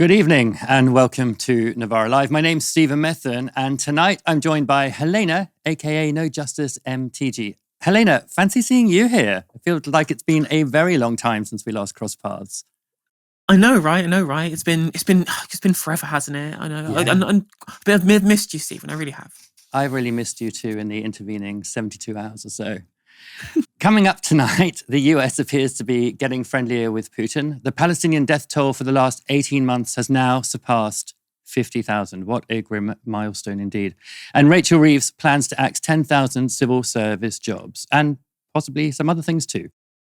Good evening and welcome to Novara Live. My name's Stephen Methven and tonight I'm joined by Helena, aka No Justice MTG. Helena, fancy seeing you here. I feel like it's been a very long time since we last crossed paths. I know, right? It's been forever, hasn't it? I know. Yeah. I've missed you, Stephen. I really have. I've really missed you too in the intervening 72 hours or so. Coming up tonight, the US appears to be getting friendlier with Putin. The Palestinian death toll for the last 18 months has now surpassed 50,000. What a grim milestone indeed. And Rachel Reeves plans to axe 10,000 civil service jobs and possibly some other things too.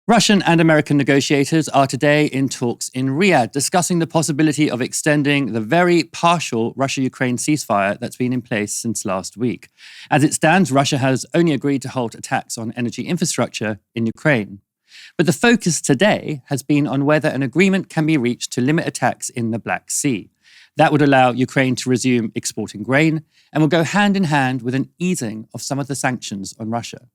Russian and American negotiators are today in talks in Riyadh, discussing the possibility of extending the very partial Russia-Ukraine ceasefire that's been in place since last week. As it stands, Russia has only agreed to halt attacks on energy infrastructure in Ukraine. But the focus today has been on whether an agreement can be reached to limit attacks in the Black Sea. That would allow Ukraine to resume exporting grain and will go hand in hand with an easing of some of the sanctions on Russia.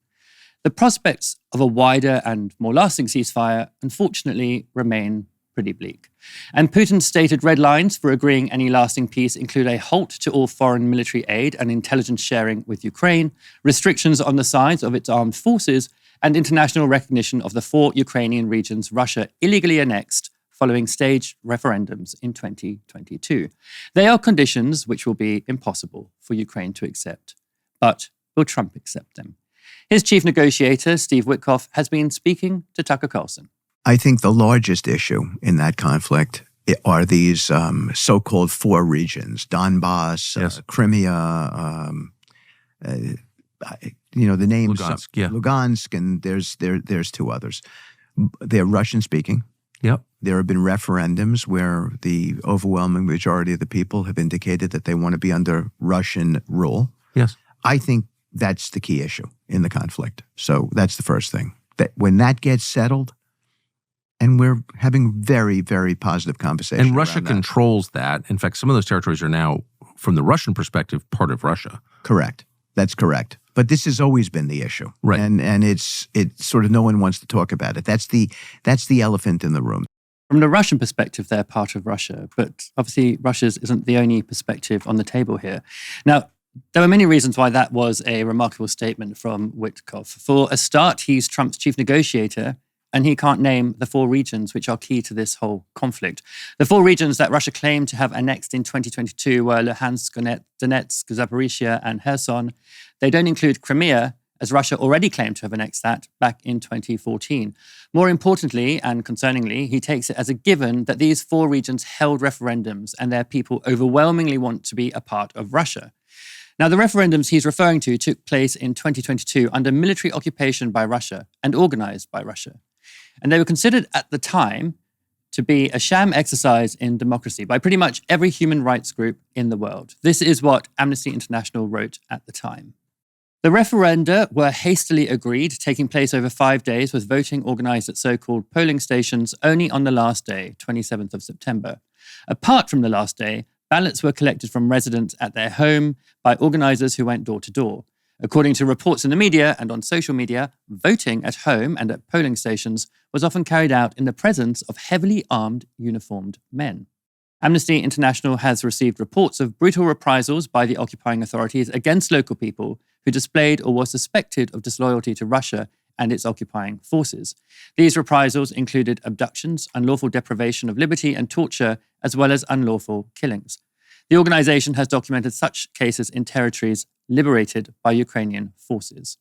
The prospects of a wider and more lasting ceasefire, unfortunately, remain pretty bleak. And Putin's stated red lines for agreeing any lasting peace include a halt to all foreign military aid and intelligence sharing with Ukraine, restrictions on the size of its armed forces, and international recognition of the 4 Ukrainian regions Russia illegally annexed following staged referendums in 2022. They are conditions which will be impossible for Ukraine to accept. But will Trump accept them? His chief negotiator, Steve Witkoff, has been speaking to Tucker Carlson. I think the largest issue in that conflict are these so-called 4 regions, Donbass, Yes. Crimea, the names, Lugansk, yeah. Lugansk, and there's 2 others. They're Russian-speaking. Yep. There have been referendums where the overwhelming majority of the people have indicated that they want to be under Russian rule. Yes. I think that's the key issue in the conflict. So that's the first thing. That when that gets settled, and we're having very, very positive conversations. And Russia controls that. In fact, some of those territories are now, from the Russian perspective, part of Russia. Correct. That's correct. But this has always been the issue. Right. And it's sort of no one wants to talk about it. That's the elephant in the room. From the Russian perspective, they're part of Russia, but obviously Russia's isn't the only perspective on the table here. Now, there were many reasons why that was a remarkable statement from Witkoff. For a start, he's Trump's chief negotiator, and he can't name the 4 regions which are key to this whole conflict. The 4 regions that Russia claimed to have annexed in 2022 were Luhansk, Donetsk, Zaporizhia, and Hasan. They don't include Crimea, as Russia already claimed to have annexed that back in 2014. More importantly and concerningly, he takes it as a given that these 4 regions held referendums and their people overwhelmingly want to be a part of Russia. Now, the referendums he's referring to took place in 2022 under military occupation by Russia and organized by Russia. And they were considered at the time to be a sham exercise in democracy by pretty much every human rights group in the world. This is what Amnesty International wrote at the time. The referenda were hastily agreed, taking place over 5 days with voting organized at so-called polling stations only on the last day, 27th of September. Apart from the last day, ballots were collected from residents at their home by organizers who went door to door. According to reports in the media and on social media, voting at home and at polling stations was often carried out in the presence of heavily armed, uniformed men. Amnesty International has received reports of brutal reprisals by the occupying authorities against local people who displayed or were suspected of disloyalty to Russia and its occupying forces. These reprisals included abductions, unlawful deprivation of liberty, and torture, as well as unlawful killings. The organization has documented such cases in territories liberated by Ukrainian forces.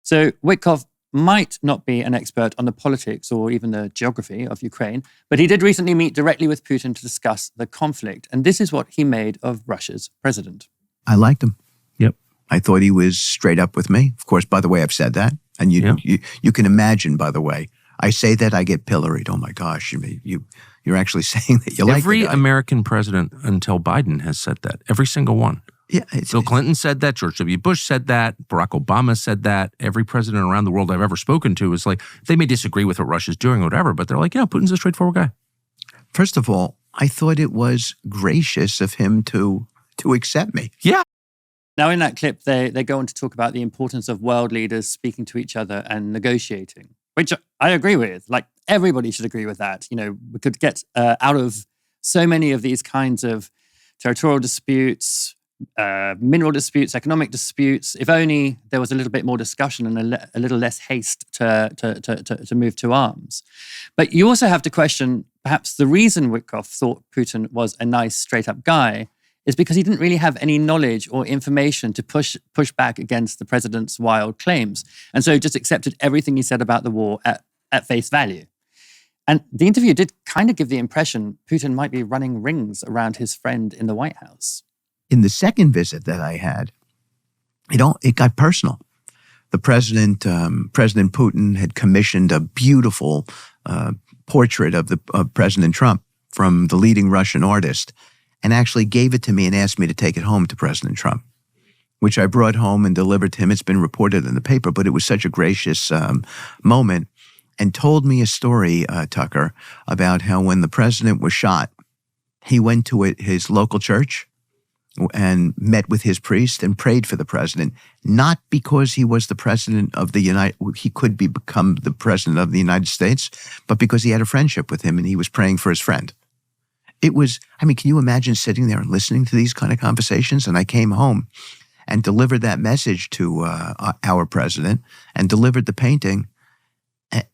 So Witkoff might not be an expert on the politics or even the geography of Ukraine, but he did recently meet directly with Putin to discuss the conflict. And this is what he made of Russia's president. I liked him. Yep. I thought he was straight up with me. Of course, by the way, I've said that. And you can imagine, by the way, I say that, I get pilloried. Oh my gosh, you're actually saying that you like Every American president until Biden has said that. Every single one. Yeah, Bill Clinton said that. George W. Bush said that. Barack Obama said that. Every president around the world I've ever spoken to is like, they may disagree with what Russia's doing or whatever, but they're like, yeah, Putin's a straightforward guy. First of all, I thought it was gracious of him to accept me. Yeah. Now, in that clip, they go on to talk about the importance of world leaders speaking to each other and negotiating, which I agree with. Like, everybody should agree with that. You know, we could get out of so many of these kinds of territorial disputes, mineral disputes, economic disputes. If only there was a little bit more discussion and a little less haste to move to arms. But you also have to question perhaps the reason Witkoff thought Putin was a nice, straight-up guy is because he didn't really have any knowledge or information to push back against the president's wild claims. And so just accepted everything he said about the war at face value. And the interview did kind of give the impression Putin might be running rings around his friend in the White House. In the second visit that I had, it got personal. The President Putin had commissioned a beautiful portrait of President Trump from the leading Russian artist, and actually gave it to me and asked me to take it home to President Trump, which I brought home and delivered to him. It's been reported in the paper, but it was such a gracious moment, and told me a story, Tucker, about how when the president was shot, he went to his local church and met with his priest and prayed for the president, not because he was the president of he could become the president of the United States, but because he had a friendship with him and he was praying for his friend. It was, can you imagine sitting there and listening to these kind of conversations? And I came home and delivered that message to our president and delivered the painting.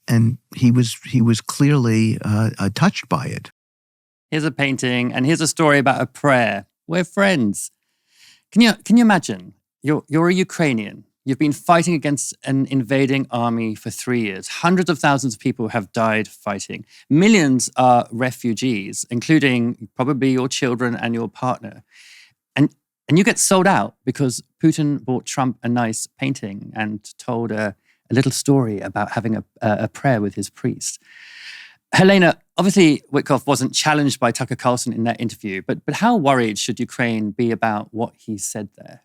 And he was clearly touched by it. Here's a painting, and here's a story about a prayer. We're friends. Can you imagine? You're a Ukrainian. You've been fighting against an invading army for 3 years. Hundreds of thousands of people have died fighting. Millions are refugees, including probably your children and your partner. And you get sold out because Putin bought Trump a nice painting and told a little story about having a prayer with his priest. Helena, obviously Witkoff wasn't challenged by Tucker Carlson in that interview, but how worried should Ukraine be about what he said there?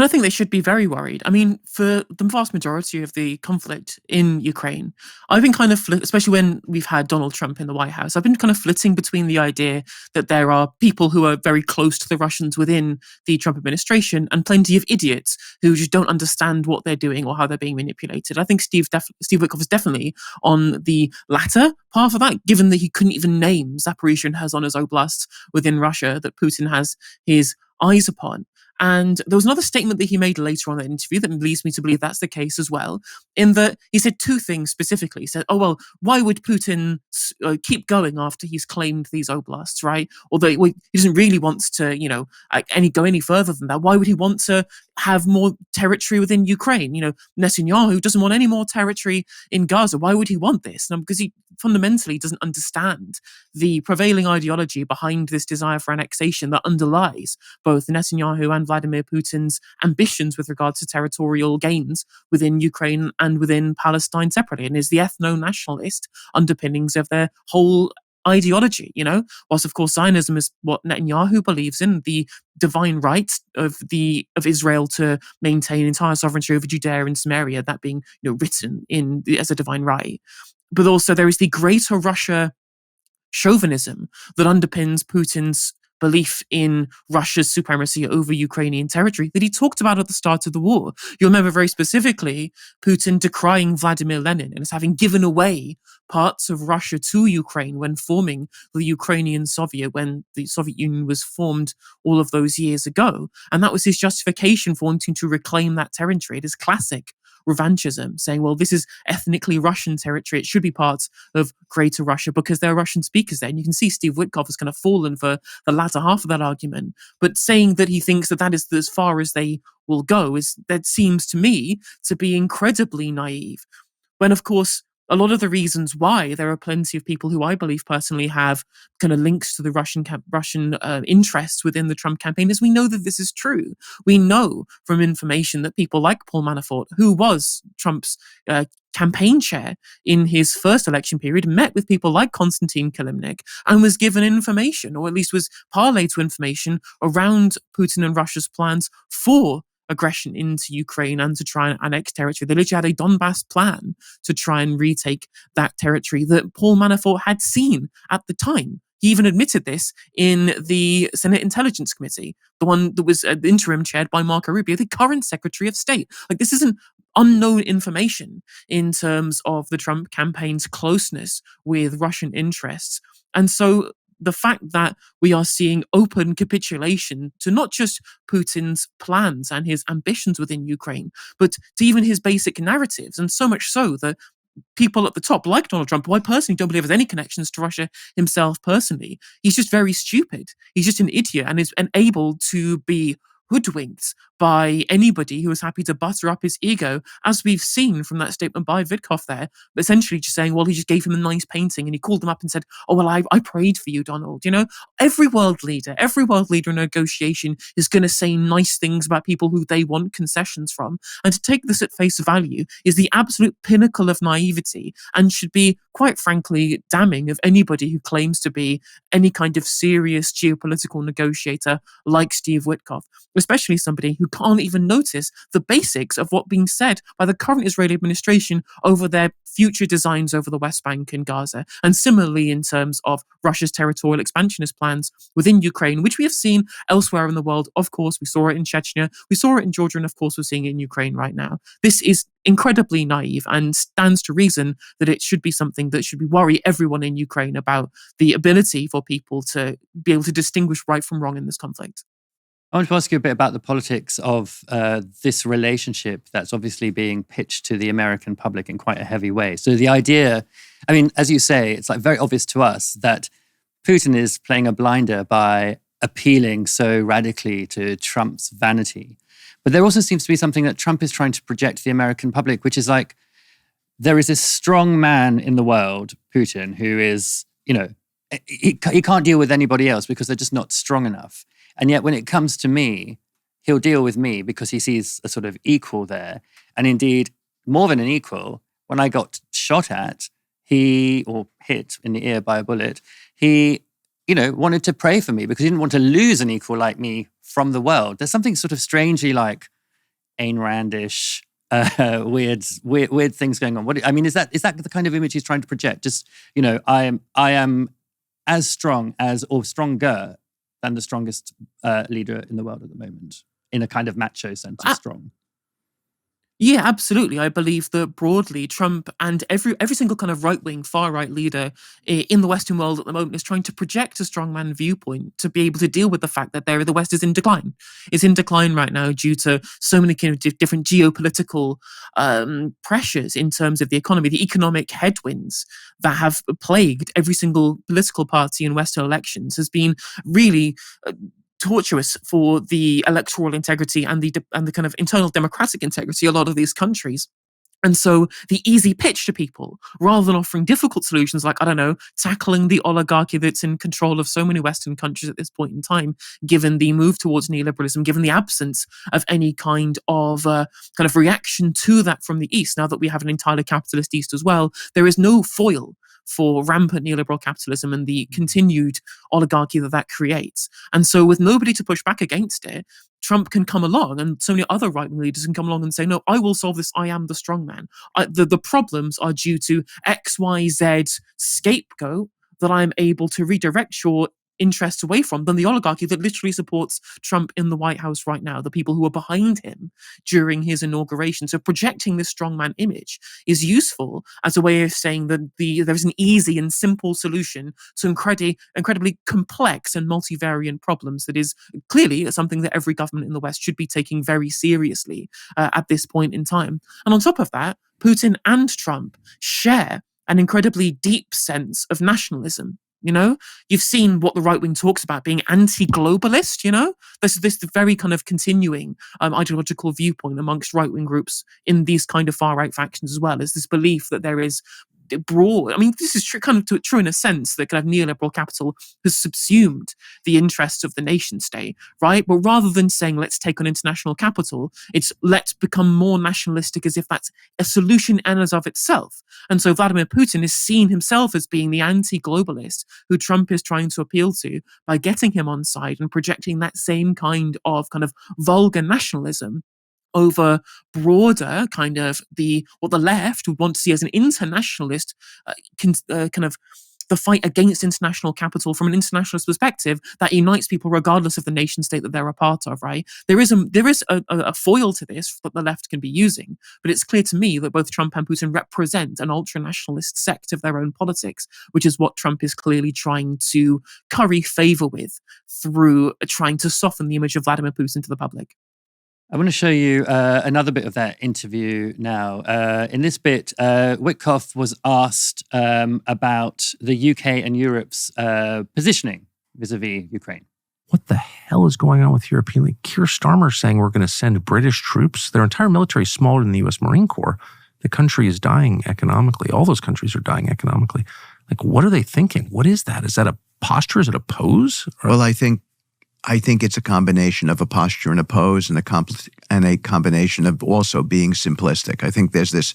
I think they should be very worried. For the vast majority of the conflict in Ukraine, I've been kind of, especially when we've had Donald Trump in the White House, I've been kind of flitting between the idea that there are people who are very close to the Russians within the Trump administration and plenty of idiots who just don't understand what they're doing or how they're being manipulated. I think Steve Witkoff is definitely on the latter part of that, given that he couldn't even name Zaporizhzhia and Hasan as oblasts within Russia that Putin has his eyes upon. And there was another statement that he made later on in the interview that leads me to believe that's the case as well, in that he said two things specifically. He said, why would Putin keep going after he's claimed these oblasts, right? Although he doesn't really want to, go any further than that. Why would he want to have more territory within Ukraine? Netanyahu doesn't want any more territory in Gaza. Why would he want this? Because he fundamentally doesn't understand the prevailing ideology behind this desire for annexation that underlies both Netanyahu and Vladimir Putin's ambitions with regard to territorial gains within Ukraine and within Palestine separately, and is the ethno-nationalist underpinnings of their whole ideology, whilst of course Zionism is what Netanyahu believes in, the divine right of Israel to maintain entire sovereignty over Judea and Samaria, that being written as a divine right. But also there is the greater Russia chauvinism that underpins Putin's belief in Russia's supremacy over Ukrainian territory that he talked about at the start of the war. You'll remember very specifically Putin decrying Vladimir Lenin and as having given away parts of Russia to Ukraine when forming the Ukrainian Soviet, when the Soviet Union was formed all of those years ago. And that was his justification for wanting to reclaim that territory. It is classic revanchism, saying, well, this is ethnically Russian territory. It should be part of Greater Russia because there are Russian speakers there. And you can see Steve Witkoff has kind of fallen for the latter half of that argument. But saying that he thinks that is as far as they will go that seems to me to be incredibly naive. When, of course, a lot of the reasons why there are plenty of people who I believe personally have kind of links to the Russian interests within the Trump campaign is we know that this is true. We know from information that people like Paul Manafort, who was Trump's campaign chair in his first election period, met with people like Konstantin Kilimnik and was given information, or at least was parlayed to information around Putin and Russia's plans for aggression into Ukraine and to try and annex territory. They literally had a Donbass plan to try and retake that territory that Paul Manafort had seen at the time. He even admitted this in the Senate Intelligence Committee, the one that was interim chaired by Marco Rubio, the current Secretary of State. This isn't unknown information in terms of the Trump campaign's closeness with Russian interests. And so the fact that we are seeing open capitulation to not just Putin's plans and his ambitions within Ukraine, but to even his basic narratives, and so much so that people at the top, like Donald Trump, who I personally don't believe has any connections to Russia himself personally, he's just very stupid. He's just an idiot and is able to be hoodwinked by anybody who is happy to butter up his ego, as we've seen from that statement by Vidkov there, essentially just saying, well, he just gave him a nice painting and he called him up and said, oh, well, I prayed for you, Donald. You know, every world leader in negotiation is going to say nice things about people who they want concessions from. And to take this at face value is the absolute pinnacle of naivety and should be, quite frankly, damning of anybody who claims to be any kind of serious geopolitical negotiator like Steve Witkoff, especially somebody who can't even notice the basics of what's being said by the current Israeli administration over their future designs over the West Bank and Gaza, and similarly in terms of Russia's territorial expansionist plans within Ukraine, which we have seen elsewhere in the world. Of course, we saw it in Chechnya, we saw it in Georgia, and of course we're seeing it in Ukraine right now. This is incredibly naive and stands to reason that it should be something that should worry everyone in Ukraine about the ability for people to be able to distinguish right from wrong in this conflict. I want to ask you a bit about the politics of this relationship that's obviously being pitched to the American public in quite a heavy way. So the idea, I mean, as you say, it's like very obvious to us that Putin is playing a blinder by appealing so radically to Trump's vanity. But there also seems to be something that Trump is trying to project to the American public, which is like, there is this strong man in the world, Putin, who is, you know, he can't deal with anybody else because they're just not strong enough. And yet when it comes to me, he'll deal with me because he sees a sort of equal there. And indeed, more than an equal, when I got shot at, or hit in the ear by a bullet, he, you know, wanted to pray for me because he didn't want to lose an equal like me from the world. There's something sort of strangely like Ayn Randish, weird things going on. What I mean, is that the kind of image he's trying to project? Just, you know, I am as strong as, or stronger than the strongest leader in the world at the moment, in a kind of macho sense of strong. Yeah, absolutely. I believe that broadly, Trump and every single kind of right-wing, far-right leader in the Western world at the moment is trying to project a strongman viewpoint to be able to deal with the fact that the West is in decline. It's in decline right now due to so many kind of different geopolitical pressures in terms of the economy, the economic headwinds that have plagued every single political party in Western elections has been really tortuous for the electoral integrity and the kind of internal democratic integrity of a lot of these countries. And so the easy pitch to people, rather than offering difficult solutions like, I don't know, tackling the oligarchy that's in control of so many Western countries at this point in time, given the move towards neoliberalism, given the absence of any kind of reaction to that from the East, now that we have an entirely capitalist East as well, there is no foil for rampant neoliberal capitalism and the continued oligarchy that creates. And so with nobody to push back against it, Trump can come along and so many other right-wing leaders can come along and say, no, I will solve this. I am the strong man. The problems are due to X, Y, Z scapegoat that I'm able to redirect your interests away from than the oligarchy that literally supports Trump in the White House right now, the people who are behind him during his inauguration. So projecting this strongman image is useful as a way of saying that there's an easy and simple solution to incredibly complex and multivariant problems that is clearly something that every government in the West should be taking very seriously at this point in time. And on top of that, Putin and Trump share an incredibly deep sense of nationalism. You know, you've seen what the right wing talks about being anti-globalist, you know, this very kind of continuing ideological viewpoint amongst right wing groups in these kind of far right factions as well, is this belief that there is broad, I mean, this is true in a sense that kind of neoliberal capital has subsumed the interests of the nation state, right? But rather than saying let's take on international capital, it's let's become more nationalistic as if that's a solution and as of itself. And so Vladimir Putin is seen himself as being the anti-globalist who Trump is trying to appeal to by getting him on side and projecting that same kind of vulgar nationalism over broader what the left would want to see as an internationalist the fight against international capital from an internationalist perspective that unites people regardless of the nation state that they're a part of, right? There is a foil to this that the left can be using, but it's clear to me that both Trump and Putin represent an ultra-nationalist sect of their own politics, which is what Trump is clearly trying to curry favor with through trying to soften the image of Vladimir Putin to the public. I want to show you another bit of that interview now. In this bit, Witkoff was asked about the UK and Europe's positioning vis-a-vis Ukraine. What the hell is going on with European? Like Keir Starmer saying we're going to send British troops. Their entire military is smaller than the U.S. Marine Corps. The country is dying economically. All those countries are dying economically. Like, what are they thinking? What is that? Is that a posture? Is it a pose? Well, I think it's a combination of a posture and a pose, and a combination of also being simplistic. I think there's this,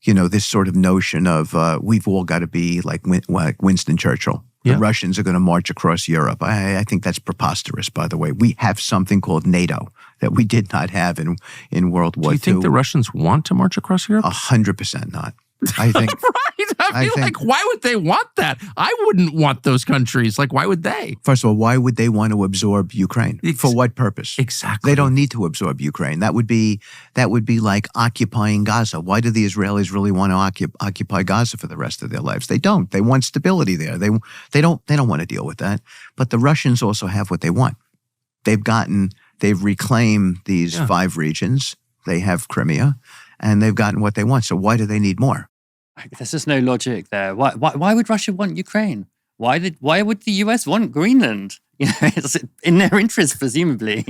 this sort of notion of we've all got to be like Winston Churchill. The Russians are going to march across Europe. I think that's preposterous, by the way. We have something called NATO that we did not have in World War II. Do you think the Russians want to march across Europe? 100% not. I think right. I mean, like, why would they want that? I wouldn't want those countries. Like, why would they? First of all, why would they want to absorb Ukraine? For what purpose? Exactly. They don't need to absorb Ukraine. That would be like occupying Gaza. Why do the Israelis really want to occupy Gaza for the rest of their lives? They don't. They want stability there. They don't want to deal with that. But the Russians also have what they want. They've reclaimed these 5 regions. They have Crimea, and they've gotten what they want. So why do they need more? There's just no logic there. Why would Russia want Ukraine? Why would the US want Greenland? It's in their interest, presumably.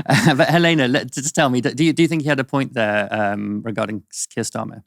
But Helena, just tell me, do you think he had a point there regarding Keir Starmer?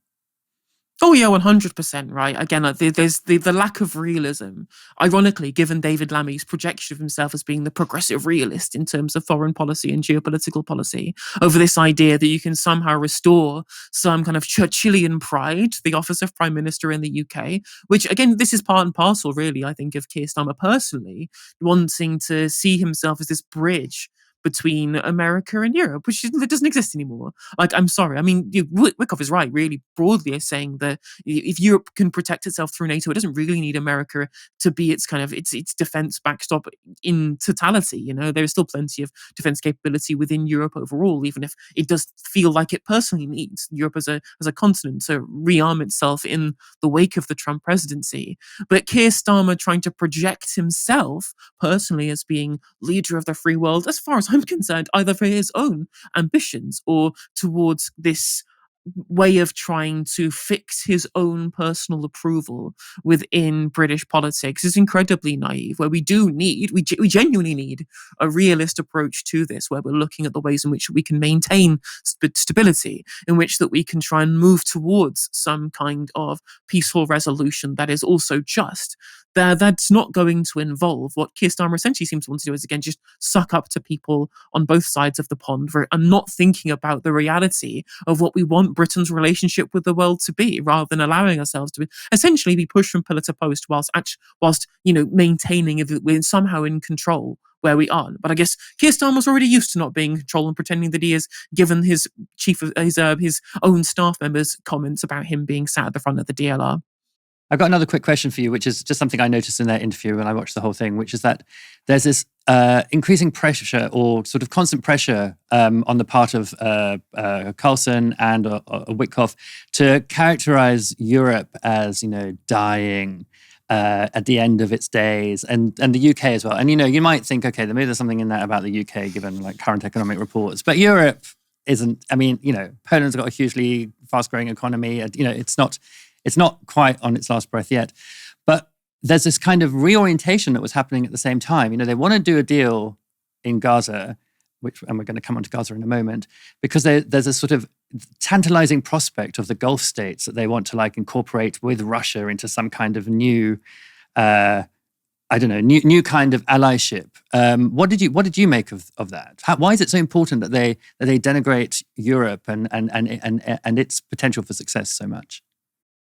Oh yeah, 100%, right? Again, there's the lack of realism. Ironically, given David Lammy's projection of himself as being the progressive realist in terms of foreign policy and geopolitical policy, over this idea that you can somehow restore some kind of Churchillian pride to the office of Prime Minister in the UK, which again, this is part and parcel, really, I think, of Keir Starmer personally wanting to see himself as this bridge between America and Europe, which doesn't exist anymore. Like, I'm sorry. I mean, Witkoff is right, really broadly, is saying that if Europe can protect itself through NATO, it doesn't really need America to be its kind of its defense backstop in totality. There is still plenty of defense capability within Europe overall, even if it does feel like it personally needs Europe as a continent to rearm itself in the wake of the Trump presidency. But Keir Starmer trying to project himself personally as being leader of the free world, as far as I'm concerned, either for his own ambitions or towards this way of trying to fix his own personal approval within British politics is incredibly naive, where we genuinely need a realist approach to this, where we're looking at the ways in which we can maintain stability, in which that we can try and move towards some kind of peaceful resolution that is also just. That's not going to involve what Keir Starmer essentially seems to want to do is, again, just suck up to people on both sides of the pond and not thinking about the reality of what we want Britain's relationship with the world to be, rather than allowing ourselves to essentially be pushed from pillar to post whilst maintaining that we're somehow in control where we are. But I guess Keir Starmer's already used to not being in control and pretending that he is, given his his own staff members' comments about him being sat at the front of the DLR. I've got another quick question for you, which is just something I noticed in that interview when I watched the whole thing, which is that there's this increasing pressure or sort of constant pressure on the part of Carlson and Witkoff to characterize Europe as, dying at the end of its days, and the UK as well. And, you might think, okay, maybe there's something in that about the UK, given like current economic reports, but Europe isn't. I mean, Poland's got a hugely fast-growing economy. It's not quite on its last breath yet. But there's this kind of reorientation that was happening at the same time. They want to do a deal in Gaza, and we're going to come on to Gaza in a moment, because there's a sort of tantalizing prospect of the Gulf states that they want to incorporate with Russia into some kind of new, new kind of allyship. What did you make of that? Why is it so important that they denigrate Europe and its potential for success so much?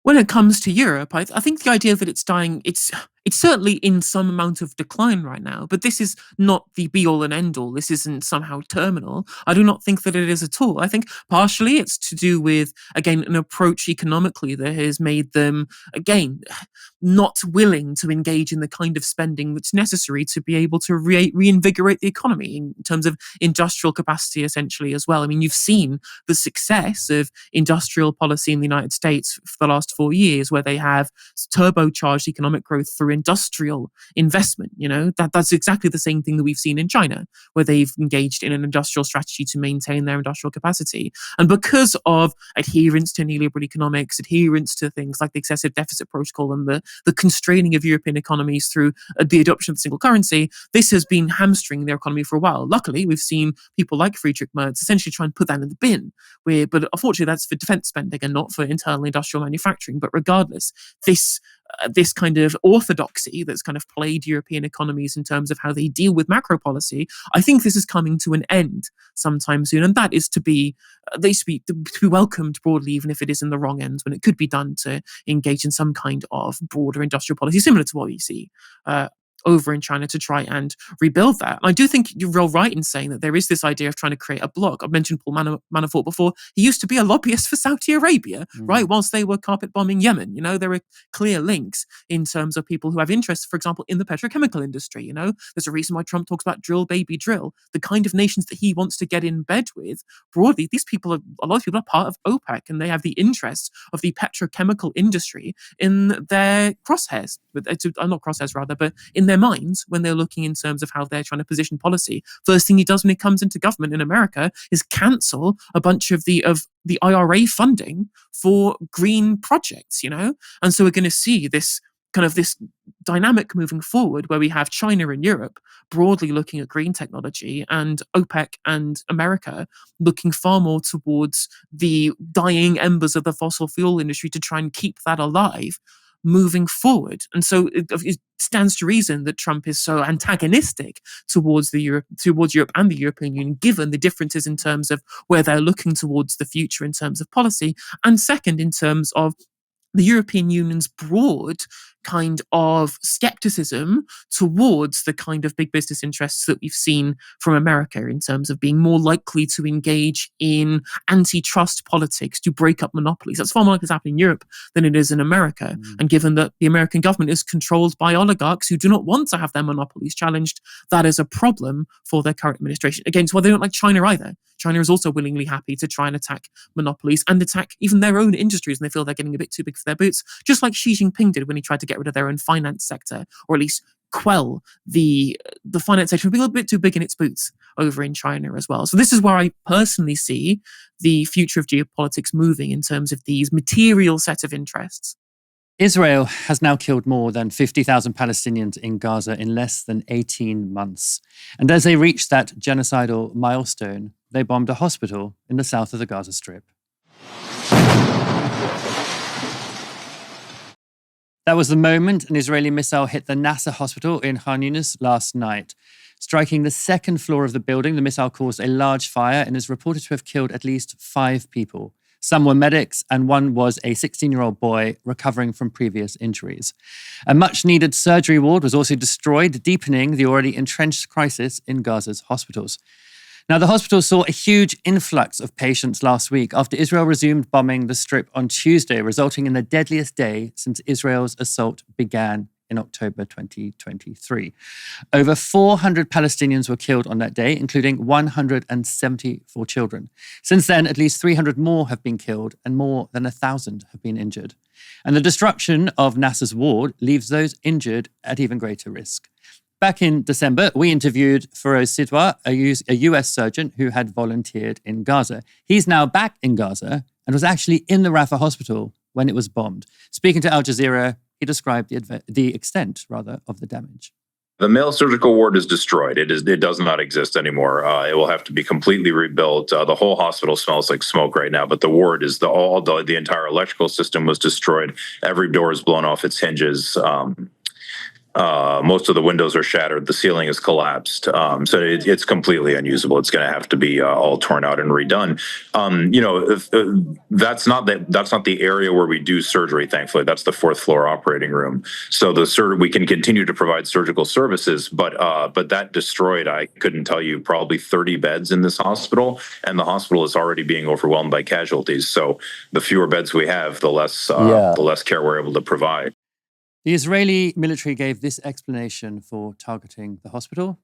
When it comes to Europe, I think the idea that it's dying, it's it's certainly in some amount of decline right now, but this is not the be-all and end-all. This isn't somehow terminal. I do not think that it is at all. I think partially it's to do with, again, an approach economically that has made them, again, not willing to engage in the kind of spending that's necessary to be able to reinvigorate the economy in terms of industrial capacity, essentially, as well. I mean, you've seen the success of industrial policy in the United States for the last 4 years, where they have turbocharged economic growth through industrial investment. That's exactly the same thing that we've seen in China, where they've engaged in an industrial strategy to maintain their industrial capacity. And because of adherence to neoliberal economics, adherence to things like the excessive deficit protocol and the constraining of European economies through the adoption of the single currency, this has been hamstringing their economy for a while. Luckily, we've seen people like Friedrich Merz essentially try and put that in the bin. But unfortunately, that's for defense spending and not for internal industrial manufacturing. But regardless, this kind of orthodoxy that's kind of plagued European economies in terms of how they deal with macro policy, I think this is coming to an end sometime soon. And that is to be welcomed broadly, even if it is in the wrong ends, when it could be done to engage in some kind of broader industrial policy, similar to what we see over in China, to try and rebuild that. And I do think you're real right in saying that there is this idea of trying to create a bloc. I've mentioned Paul Manafort before. He used to be a lobbyist for Saudi Arabia, right? Whilst they were carpet bombing Yemen. There are clear links in terms of people who have interests, for example, in the petrochemical industry. There's a reason why Trump talks about drill, baby, drill. The kind of nations that he wants to get in bed with, broadly, a lot of people are part of OPEC, and they have the interests of the petrochemical industry in their crosshairs. Not crosshairs, rather, but in their minds when they're looking in terms of how they're trying to position policy. First thing he does when he comes into government in America is cancel a bunch of the IRA funding for green projects, And so we're going to see this dynamic moving forward, where we have China and Europe broadly looking at green technology, and OPEC and America looking far more towards the dying embers of the fossil fuel industry to try and keep that alive moving forward. And so it stands to reason that Trump is so antagonistic towards Europe and the European Union, given the differences in terms of where they're looking towards the future in terms of policy, and second, in terms of the European Union's broad kind of skepticism towards the kind of big business interests that we've seen from America, in terms of being more likely to engage in antitrust politics to break up monopolies. That's far more likely to happen in Europe than it is in America. And given that the American government is controlled by oligarchs who do not want to have their monopolies challenged, that is a problem for their current administration. Again, it's why they don't like China either. China is also willingly happy to try and attack monopolies and attack even their own industries when they feel they're getting a bit too big for their boots, just like Xi Jinping did when he tried to get rid of their own finance sector, or at least quell the finance sector from being a bit too big in its boots over in China as well. So this is where I personally see the future of geopolitics moving, in terms of these material set of interests. Israel has now killed more than 50,000 Palestinians in Gaza in less than 18 months. And as they reached that genocidal milestone, they bombed a hospital in the south of the Gaza Strip. That was the moment an Israeli missile hit the Nasser hospital in Khan Yunis last night. Striking the second floor of the building, the missile caused a large fire and is reported to have killed at least 5 people. Some were medics, and one was a 16-year-old boy recovering from previous injuries. A much-needed surgery ward was also destroyed, deepening the already entrenched crisis in Gaza's hospitals. Now, the hospital saw a huge influx of patients last week after Israel resumed bombing the Strip on Tuesday, resulting in the deadliest day since Israel's assault began in October 2023. Over 400 Palestinians were killed on that day, including 174 children. Since then, at least 300 more have been killed and more than 1,000 have been injured. And the destruction of Nasser's ward leaves those injured at even greater risk. Back in December, we interviewed Feroz Sidwa, a US surgeon who had volunteered in Gaza. He's now back in Gaza and was actually in the Rafah hospital when it was bombed. Speaking to Al Jazeera, he described the extent of the damage. The male surgical ward is destroyed. It does not exist anymore. It will have to be completely rebuilt. The whole hospital smells like smoke right now, but the ward is the entire electrical system was destroyed. Every door is blown off its hinges. Most of the windows are shattered. The ceiling is collapsed. So it's completely unusable. It's going to have to be all torn out and redone. That's not the area where we do surgery. Thankfully, that's the fourth floor operating room. So we can continue to provide surgical services, but that destroyed, I couldn't tell you, probably 30 beds in this hospital, and the hospital is already being overwhelmed by casualties. So the fewer beds we have, the less care we're able to provide. The Israeli military gave this explanation for targeting the hospital.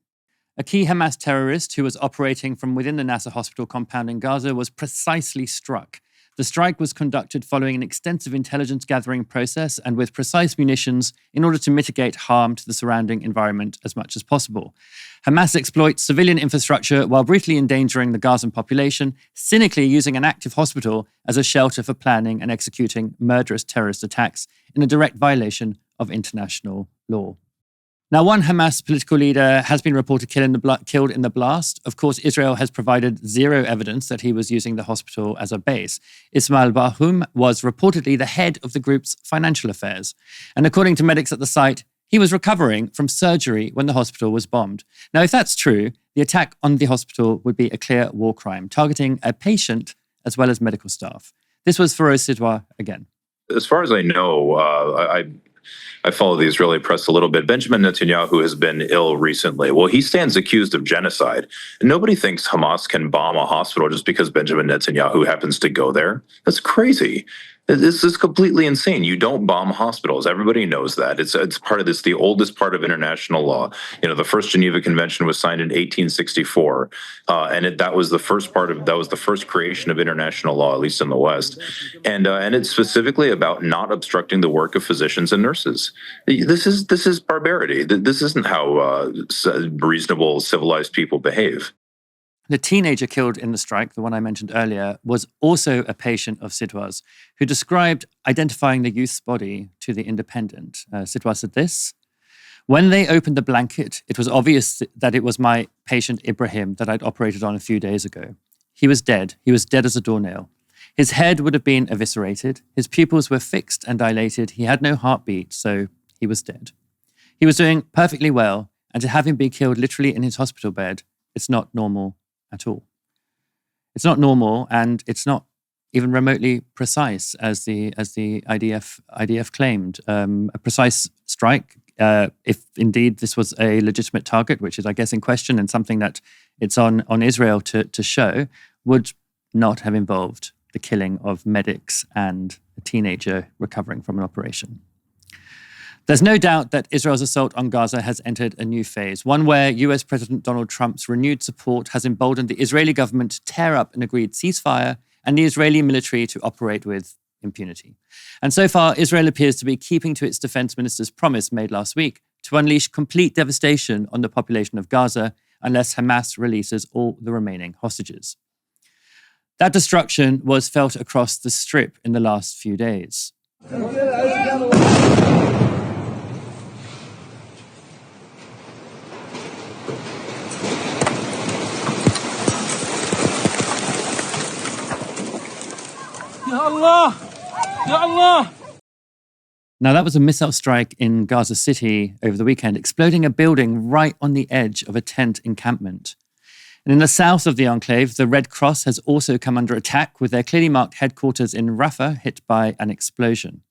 A key Hamas terrorist who was operating from within the Nasser hospital compound in Gaza was precisely struck. The strike was conducted following an extensive intelligence gathering process and with precise munitions in order to mitigate harm to the surrounding environment as much as possible. Hamas exploits civilian infrastructure while brutally endangering the Gazan population, cynically using an active hospital as a shelter for planning and executing murderous terrorist attacks in a direct violation of international law. Now, one Hamas political leader has been reported killed in the blast. Of course, Israel has provided zero evidence that he was using the hospital as a base. Ismail Barhoum was reportedly the head of the group's financial affairs. And according to medics at the site, he was recovering from surgery when the hospital was bombed. Now, if that's true, the attack on the hospital would be a clear war crime, targeting a patient as well as medical staff. This was Feroz Sidwa again. As far as I know, I follow the Israeli press a little bit. Benjamin Netanyahu has been ill recently. Well, he stands accused of genocide. Nobody thinks Hamas can bomb a hospital just because Benjamin Netanyahu happens to go there. That's crazy. This is completely insane. You don't bomb hospitals. Everybody knows that. It's part of this, the oldest part of international law. The first Geneva Convention was signed in 1864, and that was the first creation of international law, at least in the West. And it's specifically about not obstructing the work of physicians and nurses. This is barbarity. This isn't how reasonable, civilized people behave. The teenager killed in the strike, the one I mentioned earlier, was also a patient of Sidwa's, who described identifying the youth's body to The Independent. Sidwa said this: "When they opened the blanket, it was obvious that it was my patient Ibrahim that I'd operated on a few days ago. He was dead. He was dead as a doornail. His head would have been eviscerated. His pupils were fixed and dilated. He had no heartbeat, so he was dead. He was doing perfectly well, and to have him be killed literally in his hospital bed, it's not normal at all. It's not normal, and it's not even remotely precise, as the IDF claimed. A precise strike, if indeed this was a legitimate target, which is, I guess, in question, and something that it's on Israel to show, would not have involved the killing of medics and a teenager recovering from an operation. There's no doubt that Israel's assault on Gaza has entered a new phase, one where US President Donald Trump's renewed support has emboldened the Israeli government to tear up an agreed ceasefire and the Israeli military to operate with impunity. And so far, Israel appears to be keeping to its defense minister's promise made last week to unleash complete devastation on the population of Gaza unless Hamas releases all the remaining hostages. That destruction was felt across the Strip in the last few days. Now, that was a missile strike in Gaza City over the weekend, exploding a building right on the edge of a tent encampment. And in the south of the enclave, the Red Cross has also come under attack, with their clearly marked headquarters in Rafah hit by an explosion.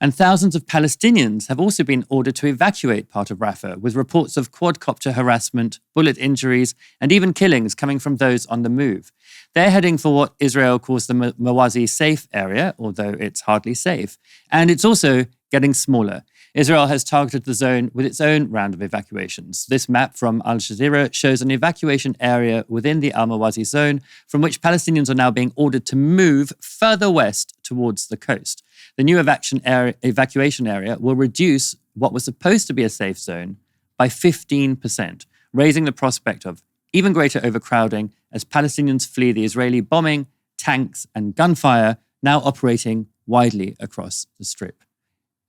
And thousands of Palestinians have also been ordered to evacuate part of Rafah, with reports of quadcopter harassment, bullet injuries, and even killings coming from those on the move. They're heading for what Israel calls the Mawazi safe area, although it's hardly safe. And it's also getting smaller. Israel has targeted the zone with its own round of evacuations. This map from Al Jazeera shows an evacuation area within the Al-Mawazi zone, from which Palestinians are now being ordered to move further west towards the coast. The new evacuation area will reduce what was supposed to be a safe zone by 15%, raising the prospect of even greater overcrowding as Palestinians flee the Israeli bombing, tanks, and gunfire now operating widely across the Strip.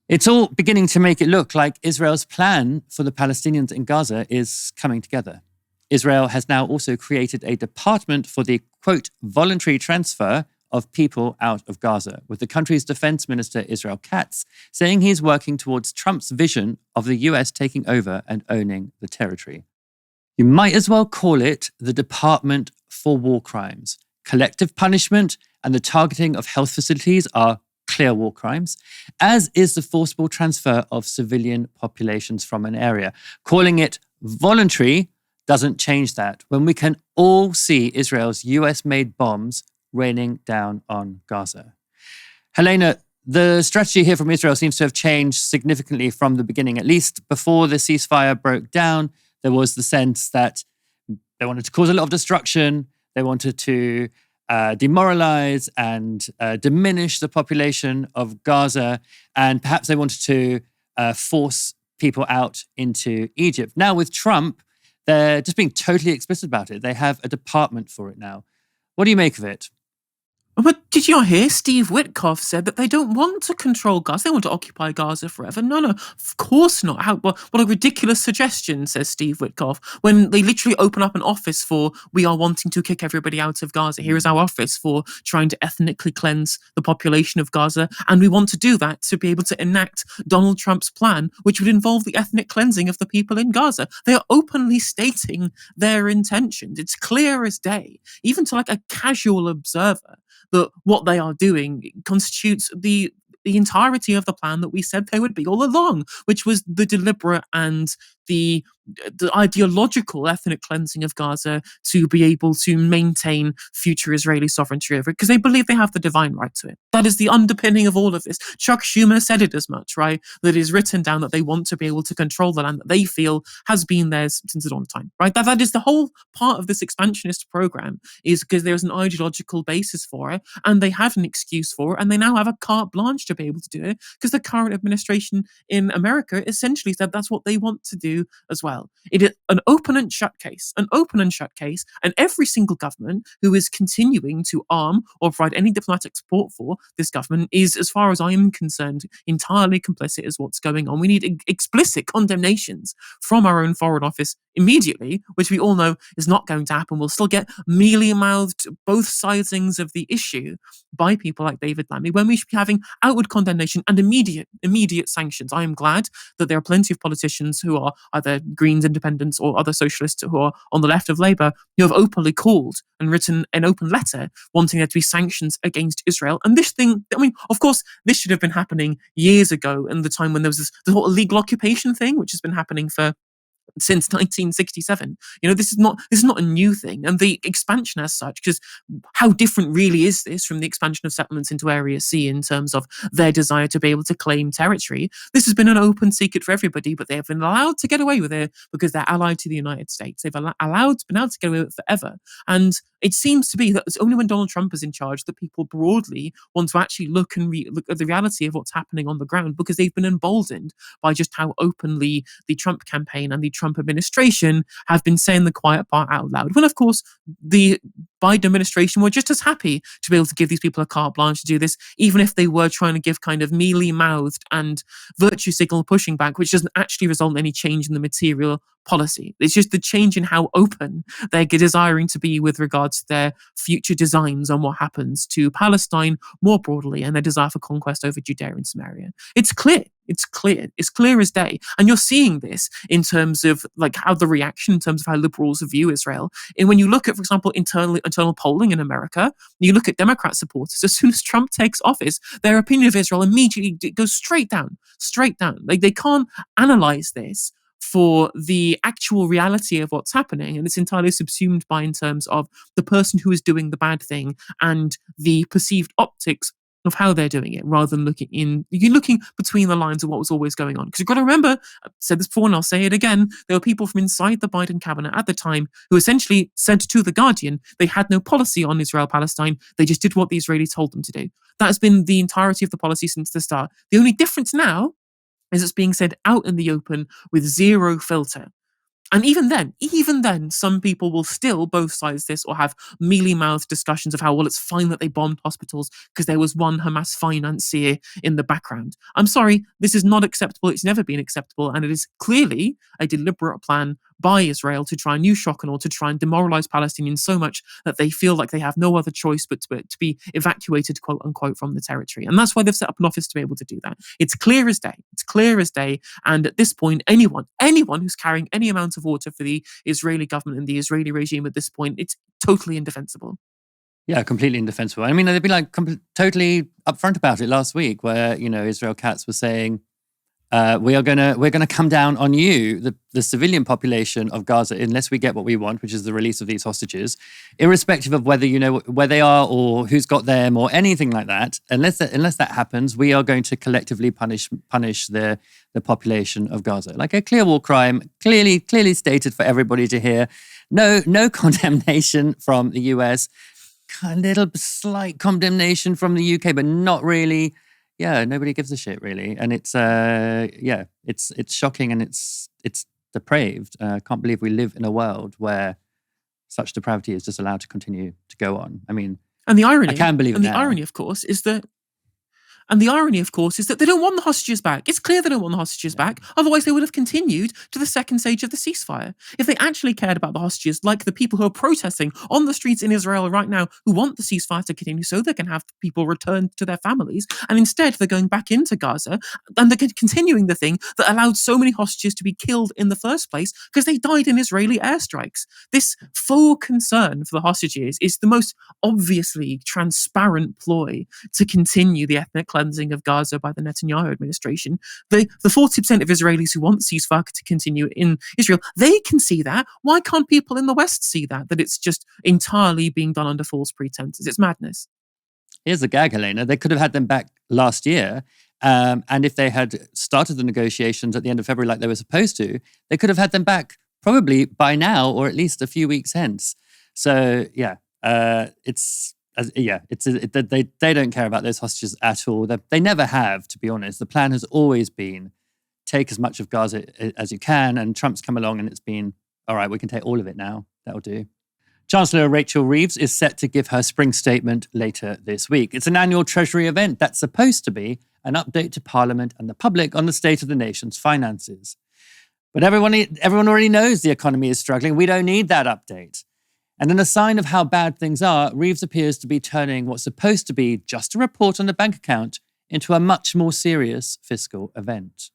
It's all beginning to make it look like Israel's plan for the Palestinians in Gaza is coming together. Israel has now also created a department for the, quote, voluntary transfer of people out of Gaza, with the country's defense minister, Israel Katz, saying he's working towards Trump's vision of the US taking over and owning the territory. You might as well call it the Department for War Crimes. Collective punishment and the targeting of health facilities are clear war crimes, as is the forcible transfer of civilian populations from an area. Calling it voluntary doesn't change that when we can all see Israel's US-made bombs raining down on Gaza. Helena, the strategy here from Israel seems to have changed significantly from the beginning. At least before the ceasefire broke down, there was the sense that they wanted to cause a lot of destruction. They wanted to demoralize and diminish the population of Gaza. And perhaps they wanted to force people out into Egypt. Now with Trump, they're just being totally explicit about it. They have a department for it now. What do you make of it? But did you not hear Steve Witkoff said that they don't want to control Gaza? They want to occupy Gaza forever. No, of course not. What a ridiculous suggestion, says Steve Witkoff, when they literally open up an office for, we are wanting to kick everybody out of Gaza. Here is our office for trying to ethnically cleanse the population of Gaza. And we want to do that to be able to enact Donald Trump's plan, which would involve the ethnic cleansing of the people in Gaza. They are openly stating their intentions. It's clear as day, even to like a casual observer, that what they are doing constitutes the entirety of the plan that we said they would be all along, which was the deliberate and the ideological ethnic cleansing of Gaza to be able to maintain future Israeli sovereignty over it, because they believe they have the divine right to it. That is the underpinning of all of this. Chuck Schumer said it as much, right? That is written down that they want to be able to control the land that they feel has been theirs since the dawn of time, right? That is the whole part of this expansionist program, is because there's an ideological basis for it, and they have an excuse for it, and they now have a carte blanche to be able to do it, because the current administration in America essentially said that's what they want to do as well. It is an open and shut case, and every single government who is continuing to arm or provide any diplomatic support for this government is, as far as I am concerned, entirely complicit as what's going on. We need explicit condemnations from our own Foreign Office immediately, which we all know is not going to happen. We'll still get mealy-mouthed both sidings of the issue by people like David Lammy, when we should be having outward condemnation and immediate sanctions. I am glad that there are plenty of politicians who are either Greens, Independents, or other socialists who are on the left of Labour who have openly called and written an open letter wanting there to be sanctions against Israel. And this thing, I mean, of course, this should have been happening years ago, in the time when there was the whole illegal occupation thing, which has been happening since 1967. This is not a new thing. And the expansion as such, because how different really is this from the expansion of settlements into Area C in terms of their desire to be able to claim territory? This has been an open secret for everybody, but they have been allowed to get away with it because they're allied to the United States. They've been allowed to get away with it forever. And it seems to be that it's only when Donald Trump is in charge that people broadly want to actually look at the reality of what's happening on the ground, because they've been emboldened by just how openly the Trump campaign and the Trump administration have been saying the quiet part out loud. When, of course, the Biden administration were just as happy to be able to give these people a carte blanche to do this, even if they were trying to give kind of mealy-mouthed and virtue signal pushing back, which doesn't actually result in any change in the material policy. It's just the change in how open they're desiring to be with regards to their future designs on what happens to Palestine more broadly, and their desire for conquest over Judea and Samaria. It's clear as day. And you're seeing this in terms of like how the reaction, in terms of how liberals view Israel. And when you look at, for example, internal polling in America, you look at Democrat supporters, as soon as Trump takes office, their opinion of Israel immediately goes straight down. Like they can't analyze this for the actual reality of what's happening, and it's entirely subsumed by in terms of the person who is doing the bad thing and the perceived optics of how they're doing it, rather than looking between the lines of what was always going on. Because you've got to remember, I've said this before and I'll say it again, there were people from inside the Biden cabinet at the time who essentially said to The Guardian they had no policy on Israel-Palestine, they just did what the Israelis told them to do. That has been the entirety of the policy since the start. The only difference now is it's being said out in the open with zero filter. And even then, some people will still both sides this or have mealy-mouthed discussions of how, well, it's fine that they bombed hospitals because there was one Hamas financier in the background. I'm sorry, this is not acceptable. It's never been acceptable. And it is clearly a deliberate plan by Israel to try and use shock and awe, to try and demoralize Palestinians so much that they feel like they have no other choice but to be evacuated, quote unquote, from the territory. And that's why they've set up an office to be able to do that. It's clear as day. It's clear as day. And at this point, anyone who's carrying any amount of water for the Israeli government and the Israeli regime at this point, it's totally indefensible. Yeah, completely indefensible. I mean, they've been like totally upfront about it last week, where Israel Katz was saying, we're gonna come down on you, the civilian population of Gaza, unless we get what we want, which is the release of these hostages, irrespective of whether you know where they are or who's got them or anything like that. Unless that happens, we are going to collectively punish the population of Gaza, like a clear war crime, clearly stated for everybody to hear. No condemnation from the US. A little slight condemnation from the UK, but not really. Yeah, nobody gives a shit really, and it's shocking and it's depraved. I can't believe we live in a world where such depravity is just allowed to continue to go on. I mean, and the irony, I can't believe it now. The irony, of course, is that they don't want the hostages back. It's clear they don't want the hostages back. Otherwise, they would have continued to the second stage of the ceasefire. If they actually cared about the hostages, like the people who are protesting on the streets in Israel right now, who want the ceasefire to continue so they can have people returned to their families, and instead they're going back into Gaza, and they're continuing the thing that allowed so many hostages to be killed in the first place because they died in Israeli airstrikes. This faux concern for the hostages is the most obviously transparent ploy to continue the ethnic cleansing of Gaza by the Netanyahu administration. The 40% of Israelis who want ceasefire to continue in Israel, they can see that. Why can't people in the West see that it's just entirely being done under false pretenses? It's madness. Here's the gag, Helena. They could have had them back last year. And if they had started the negotiations at the end of February like they were supposed to, they could have had them back probably by now or at least a few weeks hence. So, yeah, they don't care about those hostages at all. They never have, to be honest. The plan has always been take as much of Gaza as you can, and Trump's come along and it's been, all right, we can take all of it now. That'll do. Chancellor Rachel Reeves is set to give her spring statement later this week. It's an annual Treasury event that's supposed to be an update to Parliament and the public on the state of the nation's finances. But everyone already knows the economy is struggling. We don't need that update. And in a sign of how bad things are, Reeves appears to be turning what's supposed to be just a report on the bank account into a much more serious fiscal event.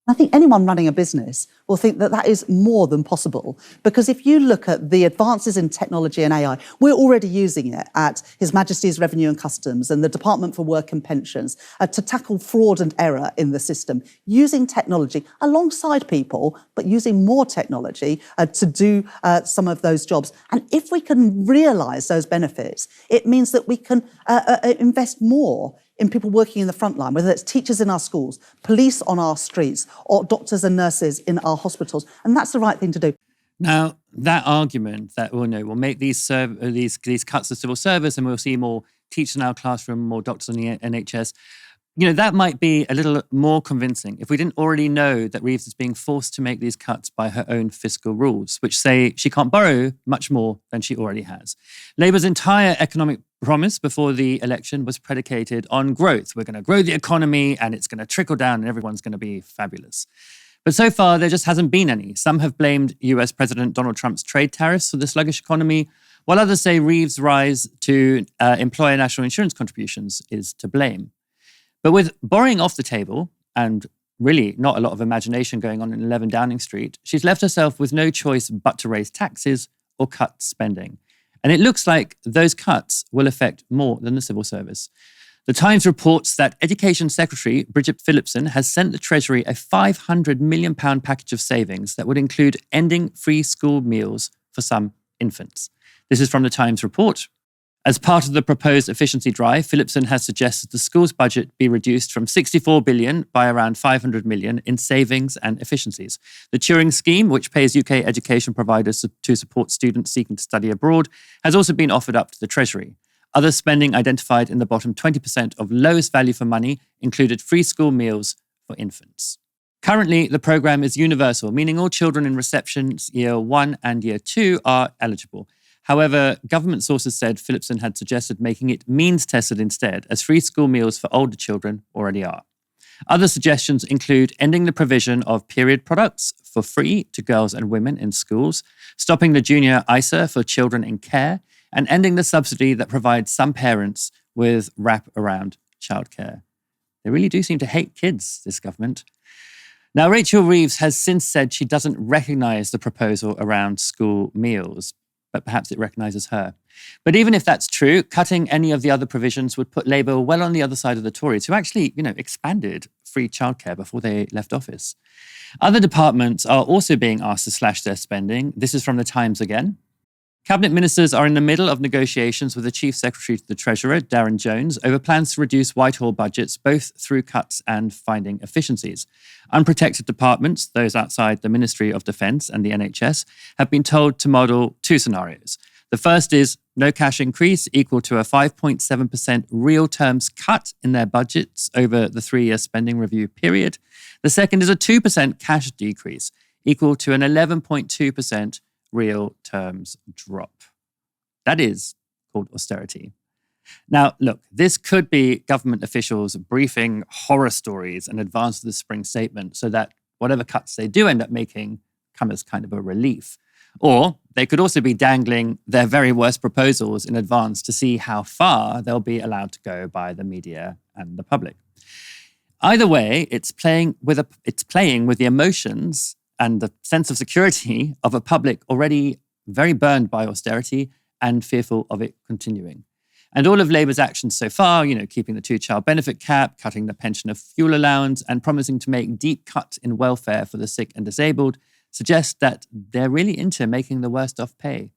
I think anyone running a business will think that that is more than possible, because if you look at the advances in technology and AI, we're already using it at His Majesty's Revenue and Customs and the Department for Work and Pensions to tackle fraud and error in the system, using technology alongside people, but using more technology to do some of those jobs. And if we can realise those benefits, it means that we can invest more in people working in the front line, whether it's teachers in our schools, police on our streets, or doctors and nurses in our hospitals. And that's the right thing to do. Now, that argument that we'll make these cuts to civil service and we'll see more teachers in our classroom, more doctors in the NHS, that might be a little more convincing if we didn't already know that Reeves is being forced to make these cuts by her own fiscal rules, which say she can't borrow much more than she already has. Labour's entire economic promise before the election was predicated on growth. We're going to grow the economy and it's going to trickle down and everyone's going to be fabulous. But so far, there just hasn't been any. Some have blamed US President Donald Trump's trade tariffs for the sluggish economy, while others say Reeves' rise to employer national insurance contributions is to blame. But with borrowing off the table and really not a lot of imagination going on in 11 Downing Street, she's left herself with no choice but to raise taxes or cut spending. And it looks like those cuts will affect more than the civil service. The Times reports that Education Secretary Bridget Phillipson has sent the Treasury a £500 million package of savings that would include ending free school meals for some infants. This is from the Times report. As part of the proposed efficiency drive, Phillipson has suggested the school's budget be reduced from $64 billion by around $500 million in savings and efficiencies. The Turing scheme, which pays UK education providers to support students seeking to study abroad, has also been offered up to the Treasury. Other spending identified in the bottom 20% of lowest value for money included free school meals for infants. Currently, the programme is universal, meaning all children in receptions year 1 and year 2 are eligible. However, government sources said Phillipson had suggested making it means-tested instead, as free school meals for older children already are. Other suggestions include ending the provision of period products, for free to girls and women in schools, stopping the junior ISA for children in care, and ending the subsidy that provides some parents with wrap-around childcare. They really do seem to hate kids, this government. Now, Rachel Reeves has since said she doesn't recognise the proposal around school meals, but perhaps it recognises her. But even if that's true, cutting any of the other provisions would put Labour well on the other side of the Tories, who actually, expanded free childcare before they left office. Other departments are also being asked to slash their spending. This is from the Times again. Cabinet ministers are in the middle of negotiations with the Chief Secretary to the Treasurer, Darren Jones, over plans to reduce Whitehall budgets, both through cuts and finding efficiencies. Unprotected departments, those outside the Ministry of Defence and the NHS, have been told to model two scenarios. The first is no cash increase equal to a 5.7% real terms cut in their budgets over the 3-year spending review period. The second is a 2% cash decrease equal to an 11.2% real terms drop. That is called austerity. Now, look, this could be government officials briefing horror stories in advance of the spring statement so that whatever cuts they do end up making come as kind of a relief. Or they could also be dangling their very worst proposals in advance to see how far they'll be allowed to go by the media and the public. Either way, it's playing with the emotions and the sense of security of a public already very burned by austerity and fearful of it continuing. And all of Labour's actions so far, keeping the 2-child benefit cap, cutting the pension of fuel allowance, and promising to make deep cuts in welfare for the sick and disabled, suggest that they're really into making the worst off pay.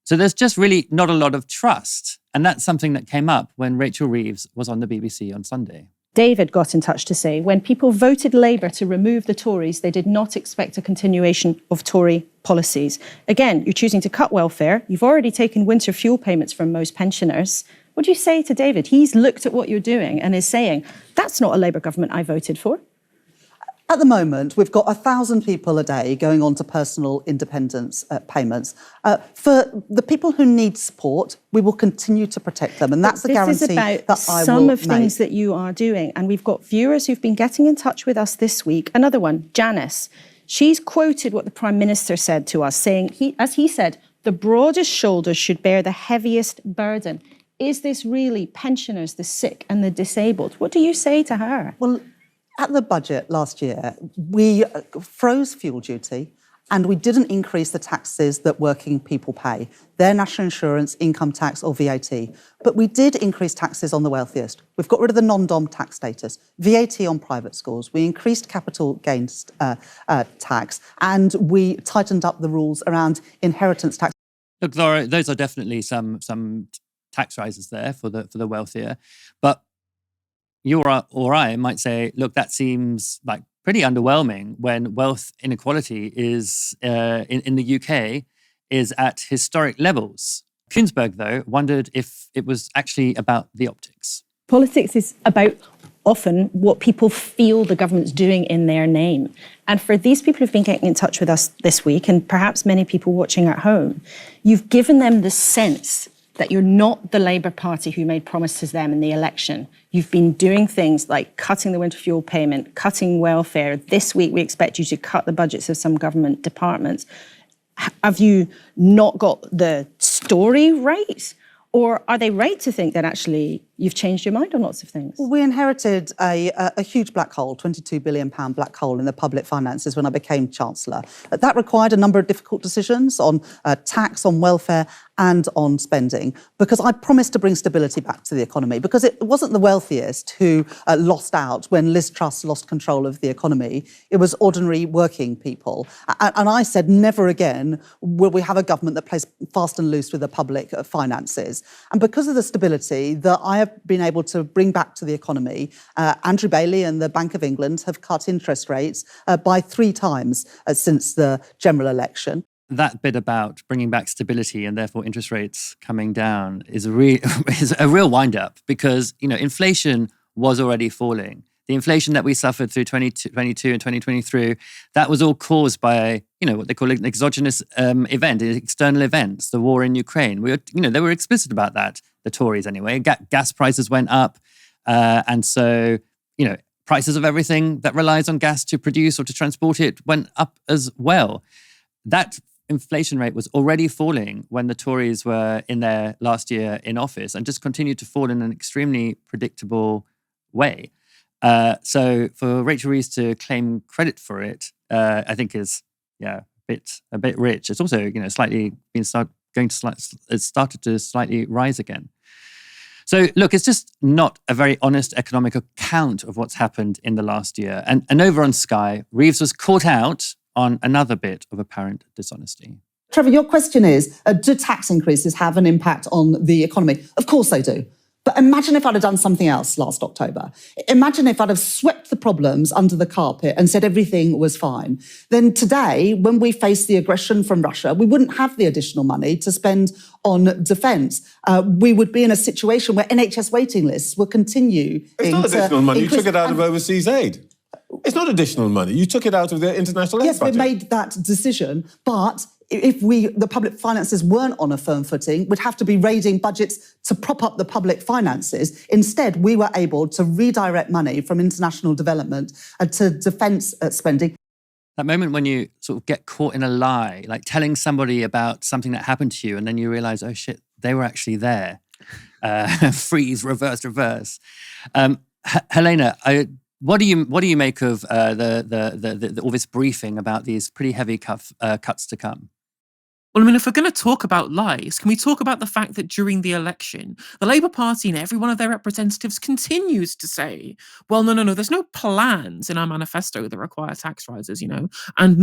So there's just really not a lot of trust. And that's something that came up when Rachel Reeves was on the BBC on Sunday. David got in touch to say when people voted Labour to remove the Tories, they did not expect a continuation of Tory policies. Again, you're choosing to cut welfare. You've already taken winter fuel payments from most pensioners. What do you say to David? He's looked at what you're doing and is saying, that's not a Labour government I voted for. At the moment, we've got 1,000 people a day going on to personal independence payments. For the people who need support, we will continue to protect them, and that's the guarantee that I will make. This is about some of things that you are doing, and we've got viewers who've been getting in touch with us this week. Another one, Janice. She's quoted what the Prime Minister said to us, saying, as he said, the broadest shoulders should bear the heaviest burden. Is this really pensioners, the sick and the disabled? What do you say to her? Well, at the budget last year, we froze fuel duty and we didn't increase the taxes that working people pay, their national insurance, income tax or VAT. But we did increase taxes on the wealthiest. We've got rid of the non-dom tax status, VAT on private schools. We increased capital gains tax and we tightened up the rules around inheritance tax. Look, Laura, those are definitely some tax rises there for the wealthier. But you or I might say, look, that seems like pretty underwhelming when wealth inequality is in the UK is at historic levels. Kuenssberg, though, wondered if it was actually about the optics. Politics is about often what people feel the government's doing in their name. And for these people who've been getting in touch with us this week, and perhaps many people watching at home, you've given them the sense that you're not the Labour Party who made promises to them in the election. You've been doing things like cutting the winter fuel payment, cutting welfare. This week, we expect you to cut the budgets of some government departments. Have you not got the story right? Or are they right to think that actually you've changed your mind on lots of things? Well, we inherited a huge black hole, £22 billion black hole in the public finances when I became Chancellor. That required a number of difficult decisions on tax, on welfare and on spending, because I promised to bring stability back to the economy, because it wasn't the wealthiest who lost out when Liz Truss lost control of the economy. It was ordinary working people. And I said, never again will we have a government that plays fast and loose with the public finances. And because of the stability that I have been able to bring back to the economy, Andrew Bailey and the Bank of England have cut interest rates by 3 times since the general election. That bit about bringing back stability and therefore interest rates coming down is a real wind-up, because inflation was already falling. The inflation that we suffered through 2022 and 2023, that was all caused by what they call an exogenous event, external events, the war in Ukraine. They were explicit about that, the Tories anyway. Gas prices went up, and so prices of everything that relies on gas to produce or to transport it went up as well. That inflation rate was already falling when the Tories were in their last year in office and just continued to fall in an extremely predictable way. So for Rachel Reeves to claim credit for it, I think is a bit rich. It's also slightly it's started to slightly rise again. So look, it's just not a very honest economic account of what's happened in the last year. And over on Sky, Reeves was caught out on another bit of apparent dishonesty. Trevor, your question is, do tax increases have an impact on the economy? Of course they do. But imagine if I'd have done something else last October. Imagine if I'd have swept the problems under the carpet and said everything was fine. Then today, when we face the aggression from Russia, we wouldn't have the additional money to spend on defence. We would be in a situation where NHS waiting lists will continue. It's not additional money. You took it out of overseas aid. It's not additional money. You took it out of the international aid budget. Yes, we made that decision, but if the public finances weren't on a firm footing, we'd have to be raiding budgets to prop up the public finances. Instead, we were able to redirect money from international development to defence spending. That moment when you sort of get caught in a lie, like telling somebody about something that happened to you, and then you realise, oh shit, they were actually there. Freeze, reverse. Helena, what do you make of all this briefing about these pretty heavy cuts to come? Well, I mean, if we're going to talk about lies, can we talk about the fact that during the election, the Labour Party and every one of their representatives continues to say, well, no, there's no plans in our manifesto that require tax rises, and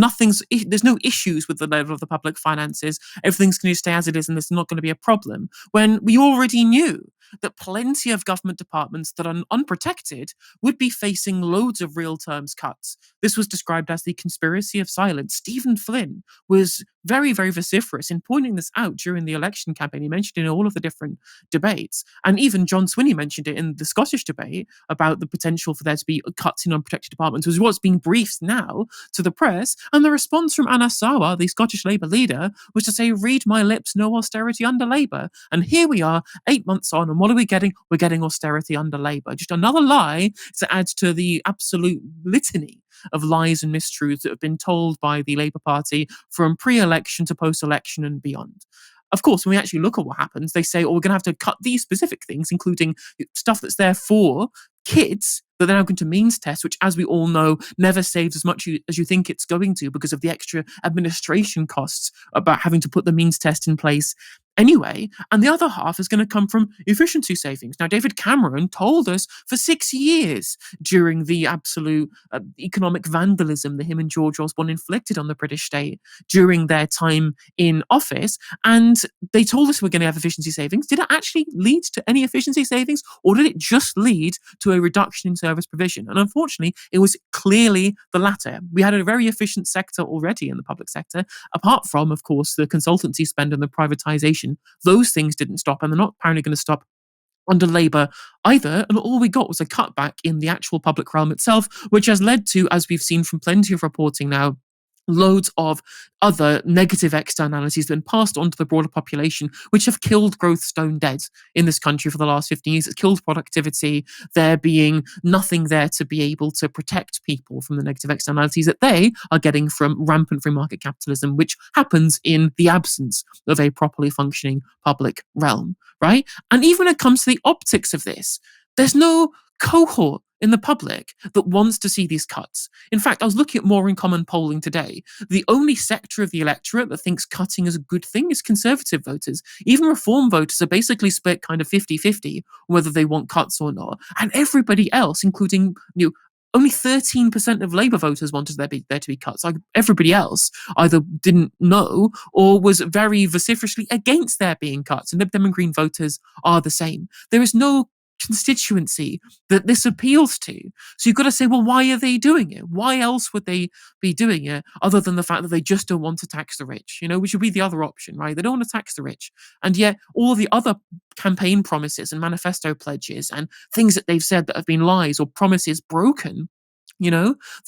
there's no issues with the level of the public finances. Everything's going to stay as it is and there's not going to be a problem. When we already knew that plenty of government departments that are unprotected would be facing loads of real terms cuts. This was described as the conspiracy of silence. Stephen Flynn was very, very vociferous in pointing this out during the election campaign. He mentioned it in all of the different debates. And even John Swinney mentioned it in the Scottish debate about the potential for there to be cuts in unprotected departments, which is what's being briefed now to the press. And the response from Anna Sawa, the Scottish Labour leader, was to say, read my lips, no austerity under Labour. And here we are, 8 months on, and what are we getting? We're getting austerity under Labour. Just another lie to add to the absolute litany of lies and mistruths that have been told by the Labour Party from pre-election to post-election and beyond. Of course, when we actually look at what happens, they say, we're going to have to cut these specific things, including stuff that's there for kids that they're now going to means test, which, as we all know, never saves as much as you think it's going to because of the extra administration costs about having to put the means test in place anyway. And the other half is going to come from efficiency savings. Now, David Cameron told us for 6 years during the absolute economic vandalism that him and George Osborne inflicted on the British state during their time in office. And they told us we're going to have efficiency savings. Did it actually lead to any efficiency savings, or did it just lead to a reduction in service provision? And unfortunately, it was clearly the latter. We had a very efficient sector already in the public sector, apart from, of course, the consultancy spend and the privatisation. Those things didn't stop, and they're not apparently going to stop under Labour either. And all we got was a cutback in the actual public realm itself, which has led to, as we've seen from plenty of reporting now, loads of other negative externalities that have been passed on to the broader population, which have killed growth stone dead in this country for the last 15 years. It's killed productivity, there being nothing there to be able to protect people from the negative externalities that they are getting from rampant free market capitalism, which happens in the absence of a properly functioning public realm, right? And even when it comes to the optics of this, there's no cohort in the public that wants to see these cuts. In fact, I was looking at More in Common polling today. The only sector of the electorate that thinks cutting is a good thing is Conservative voters. Even Reform voters are basically split kind of 50-50 whether they want cuts or not. And everybody else, including only 13% of Labour voters wanted there to be cuts. Like everybody else either didn't know or was very vociferously against there being cuts. And Lib Dem and Green voters are the same. There is no constituency that this appeals to. So you've got to say, well, why are they doing it? Why else would they be doing it other than the fact that they just don't want to tax the rich, which would be the other option, right? They don't want to tax the rich. And yet all the other campaign promises and manifesto pledges and things that they've said that have been lies or promises broken,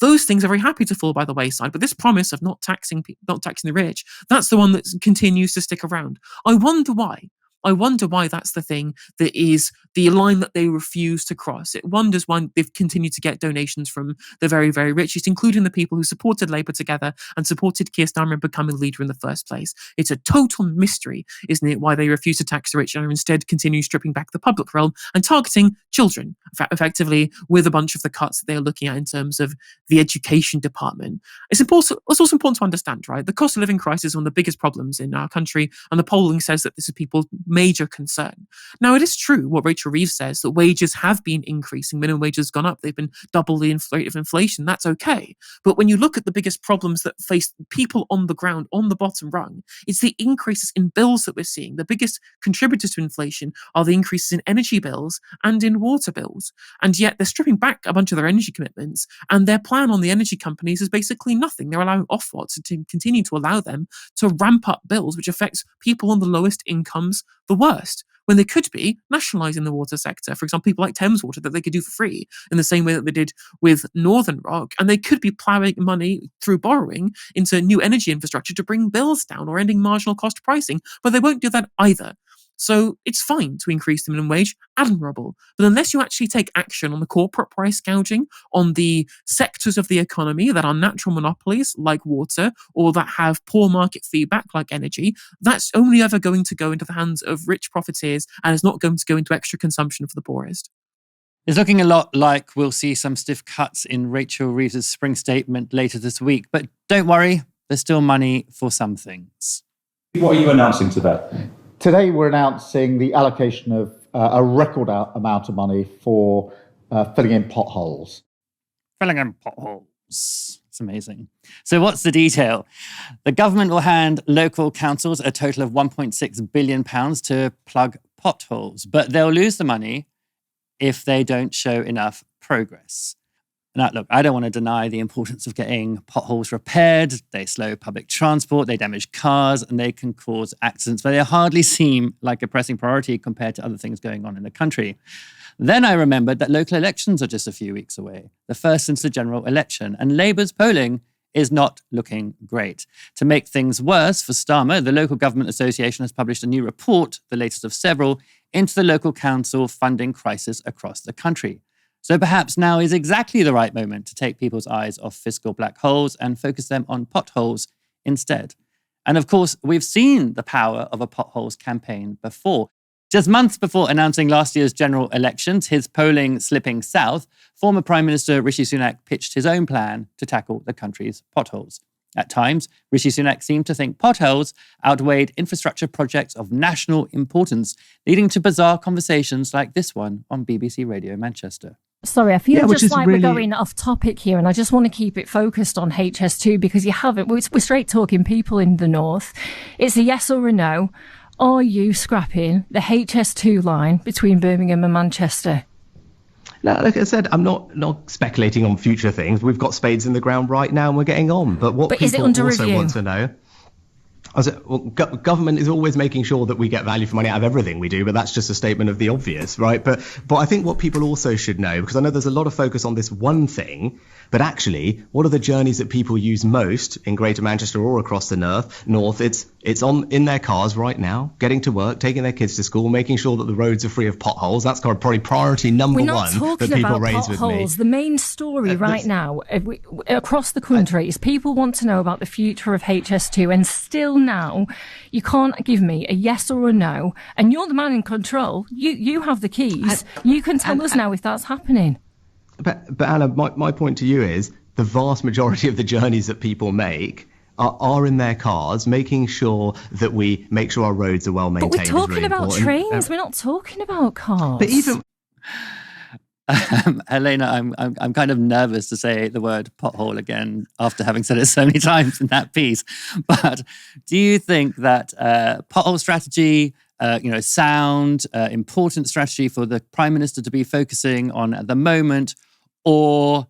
those things are very happy to fall by the wayside. But this promise of not taxing the rich, that's the one that continues to stick around. I wonder why. I wonder why that's the thing that is the line that they refuse to cross. It wonders why they've continued to get donations from the very, very richest, including the people who supported Labour Together and supported Keir Starmer becoming leader in the first place. It's a total mystery, isn't it, why they refuse to tax the rich and instead continue stripping back the public realm and targeting children, effectively, with a bunch of the cuts that they're looking at in terms of the education department. It's also important to understand, right? The cost of living crisis is one of the biggest problems in our country, and the polling says that this is people's major concern. Now, it is true what Rachel Reeves says, that wages have been increasing. Minimum wages have gone up. They've been double the rate of inflation. That's okay. But when you look at the biggest problems that face people on the ground, on the bottom rung, it's the increases in bills that we're seeing. The biggest contributors to inflation are the increases in energy bills and in water bills. And yet they're stripping back a bunch of their energy commitments, and their plan on the energy companies is basically nothing. They're allowing Ofwat to continue to allow them to ramp up bills, which affects people on the lowest incomes the worst, when they could be nationalising the water sector. For example, people like Thames Water, that they could do for free in the same way that they did with Northern Rock, and they could be ploughing money through borrowing into new energy infrastructure to bring bills down or ending marginal cost pricing, but they won't do that either. So it's fine to increase the minimum wage, admirable. But unless you actually take action on the corporate price gouging, on the sectors of the economy that are natural monopolies like water, or that have poor market feedback like energy, that's only ever going to go into the hands of rich profiteers and is not going to go into extra consumption for the poorest. It's looking a lot like we'll see some stiff cuts in Rachel Reeves' spring statement later this week. But don't worry, there's still money for some things. What are you announcing today? Today, we're announcing the allocation of a record amount of money for filling in potholes. Filling in potholes. It's amazing. So what's the detail? The government will hand local councils a total of £1.6 billion to plug potholes, but they'll lose the money if they don't show enough progress. Now, look, I don't want to deny the importance of getting potholes repaired. They slow public transport, they damage cars, and they can cause accidents, but they hardly seem like a pressing priority compared to other things going on in the country. Then I remembered that local elections are just a few weeks away, the first since the general election, and Labour's polling is not looking great. To make things worse for Starmer, the Local Government Association has published a new report, the latest of several, into the local council funding crisis across the country. So perhaps now is exactly the right moment to take people's eyes off fiscal black holes and focus them on potholes instead. And of course, we've seen the power of a potholes campaign before. Just months before announcing last year's general elections, his polling slipping south, former Prime Minister Rishi Sunak pitched his own plan to tackle the country's potholes. At times, Rishi Sunak seemed to think potholes outweighed infrastructure projects of national importance, leading to bizarre conversations like this one on BBC Radio Manchester. Sorry, I feel just like we're going off topic here, and I just want to keep it focused on HS2 because you haven't. We're straight talking people in the north. It's a yes or a no. Are you scrapping the HS2 line between Birmingham and Manchester? Now, like I said, I'm not speculating on future things. We've got spades in the ground right now and we're getting on. But what people also want to know... government is always making sure that we get value for money out of everything we do, but that's just a statement of the obvious, right? But I think what people also should know, because I know there's a lot of focus on this one thing, but actually, what are the journeys that people use most in Greater Manchester or across the north? It's in their cars right now, getting to work, taking their kids to school, making sure that the roads are free of potholes. That's probably priority number one that people raise with me. We're not talking about potholes. The main story right now across the country is people want to know about the future of HS2, and still now you can't give me a yes or a no, and you're the man in control. You have the keys. You can tell us now if that's happening. But Anna, my point to you is the vast majority of the journeys that people make are in their cars, making sure that we make sure our roads are well maintained. But we're talking about trains. We're not talking about cars. But even Helena, I'm kind of nervous to say the word pothole again after having said it so many times in that piece. But do you think that pothole strategy, sound, important strategy for the Prime Minister to be focusing on at the moment, or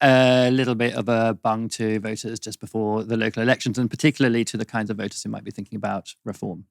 a little bit of a bung to voters just before the local elections, and particularly to the kinds of voters who might be thinking about reform?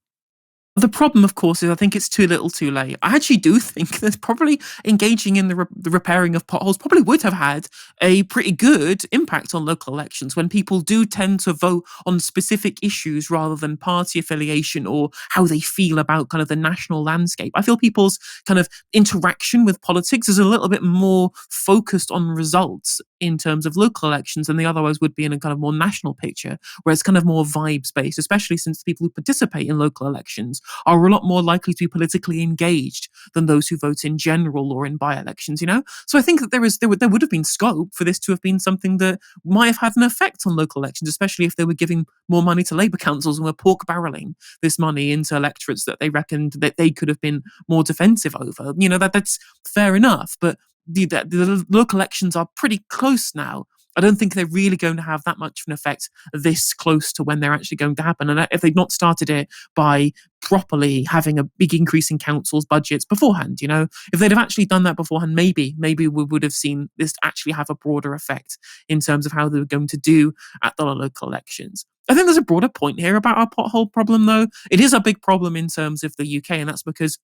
The problem, of course, is I think it's too little too late. I actually do think that probably engaging in the repairing of potholes probably would have had a pretty good impact on local elections when people do tend to vote on specific issues rather than party affiliation or how they feel about kind of the national landscape. I feel people's kind of interaction with politics is a little bit more focused on results in terms of local elections than they otherwise would be in a kind of more national picture, where it's kind of more vibes based, especially since the people who participate in local elections are a lot more likely to be politically engaged than those who vote in general or in by-elections, you know? So I think that there would have been scope for this to have been something that might have had an effect on local elections, especially if they were giving more money to Labour councils and were pork barrelling this money into electorates that they reckoned that they could have been more defensive over. You know, that's fair enough, but the local elections are pretty close now. I don't think they're really going to have that much of an effect this close to when they're actually going to happen. And if they've not started it by properly having a big increase in councils' budgets beforehand, you know, if they'd have actually done that beforehand, maybe we would have seen this actually have a broader effect in terms of how they were going to do at the local elections. I think there's a broader point here about our pothole problem, though. It is a big problem in terms of the UK, and that's because,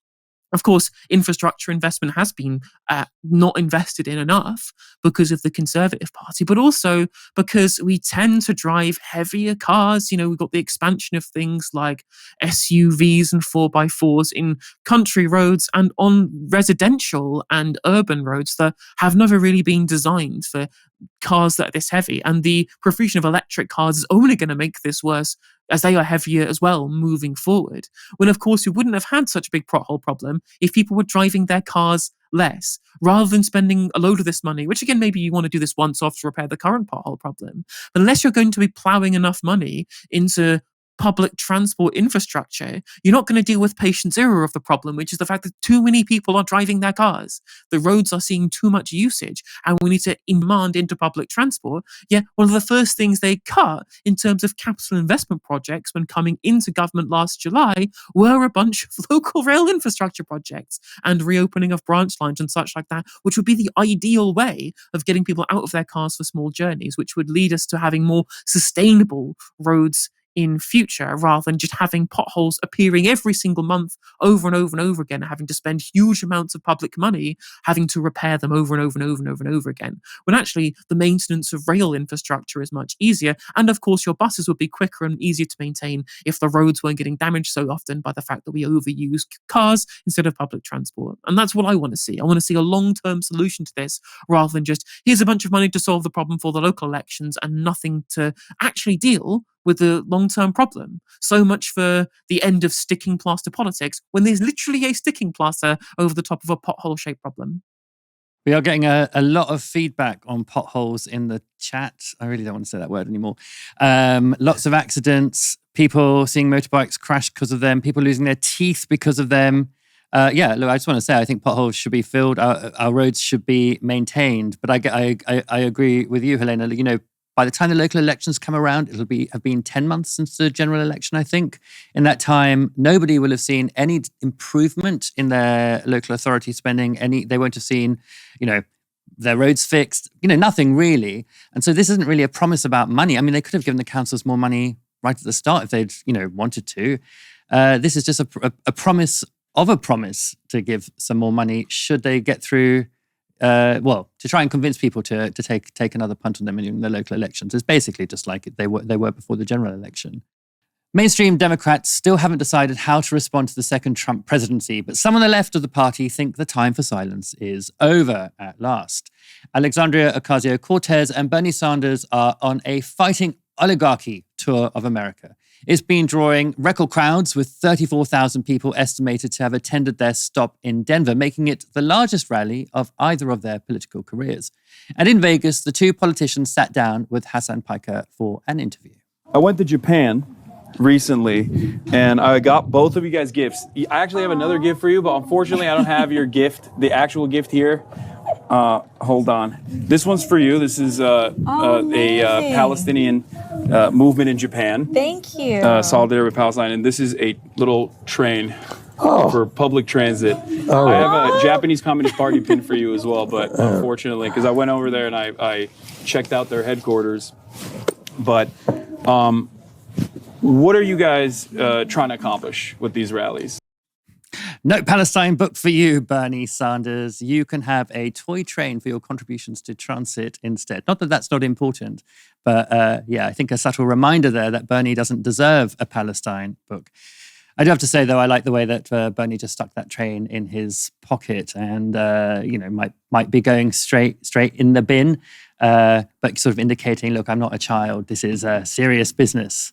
of course, infrastructure investment has been not invested in enough because of the Conservative Party, but also because we tend to drive heavier cars. You know, we've got the expansion of things like SUVs and 4x4s in country roads and on residential and urban roads that have never really been designed for cars that are this heavy. And the profusion of electric cars is only going to make this worse, as they are heavier as well moving forward. When, of course, we wouldn't have had such a big pothole problem if people were driving their cars less, rather than spending a load of this money, which again, maybe you want to do this once off to repair the current pothole problem. But unless you're going to be ploughing enough money into public transport infrastructure, you're not going to deal with patient zero of the problem, which is the fact that too many people are driving their cars. The roads are seeing too much usage, and we need to demand into public transport. Yet one of the first things they cut in terms of capital investment projects when coming into government last July were a bunch of local rail infrastructure projects and reopening of branch lines and such like that, which would be the ideal way of getting people out of their cars for small journeys, which would lead us to having more sustainable roads in future, rather than just having potholes appearing every single month over and over and over again, having to spend huge amounts of public money having to repair them over and over and over and over and over again, when actually the maintenance of rail infrastructure is much easier. And of course, your buses would be quicker and easier to maintain if the roads weren't getting damaged so often by the fact that we overuse cars instead of public transport. And that's what I want to see. I want to see a long-term solution to this, rather than just here's a bunch of money to solve the problem for the local elections and nothing to actually deal with the long-term problem. So much for the end of sticking plaster politics, when there's literally a sticking plaster over the top of a pothole-shaped problem. We are getting a lot of feedback on potholes in the chat. I really don't want to say that word anymore. Lots of accidents, people seeing motorbikes crash because of them, people losing their teeth because of them. Yeah, look, I just want to say, I think potholes should be filled, our roads should be maintained. But I agree with you, Helena. You know, by the time the local elections come around, it'll have been 10 months since the general election, I think. In that time, nobody will have seen any improvement in their local authority spending. They won't have seen, you know, their roads fixed, you know, nothing really. And so this isn't really a promise about money. I mean, they could have given the councils more money right at the start if they'd, you know, wanted to. This is just a promise of a promise to give some more money should they get through. To try and convince people to take another punt on them in the local elections. It's basically just like they were before the general election. Mainstream Democrats still haven't decided how to respond to the second Trump presidency, but some on the left of the party think the time for silence is over at last. Alexandria Ocasio-Cortez and Bernie Sanders are on a fighting oligarchy tour of America. It's been drawing record crowds, with 34,000 people estimated to have attended their stop in Denver, making it the largest rally of either of their political careers. And in Vegas, the two politicians sat down with Hasan Piker for an interview. I went to Japan recently, and I got both of you guys gifts. I actually have another gift for you, but unfortunately I don't have your gift, the actual gift here. Hold on. This one's for you. This is a Palestinian movement in Japan. Thank you. Solidarity with Palestine. And this is a little train for public transit. I have a Japanese Communist Party pin for you as well, but unfortunately, because I went over there and I checked out their headquarters. But What are you guys trying to accomplish with these rallies? No Palestine book for you, Bernie Sanders. You can have a toy train for your contributions to transit instead. Not that that's not important, but I think a subtle reminder there that Bernie doesn't deserve a Palestine book. I do have to say, though, I like the way that Bernie just stuck that train in his pocket and, might be going straight in the bin, but sort of indicating, look, I'm not a child. This is serious business.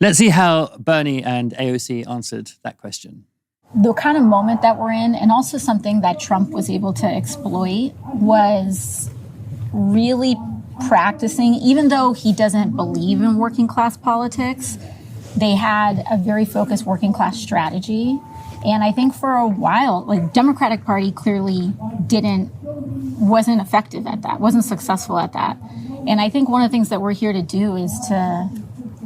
Let's see how Bernie and AOC answered that question. The kind of moment that we're in, and also something that Trump was able to exploit, was really practicing, even though he doesn't believe in working class politics, they had a very focused working class strategy. And I think for a while, Democratic Party clearly wasn't effective at that, wasn't successful at that. And I think one of the things that we're here to do is to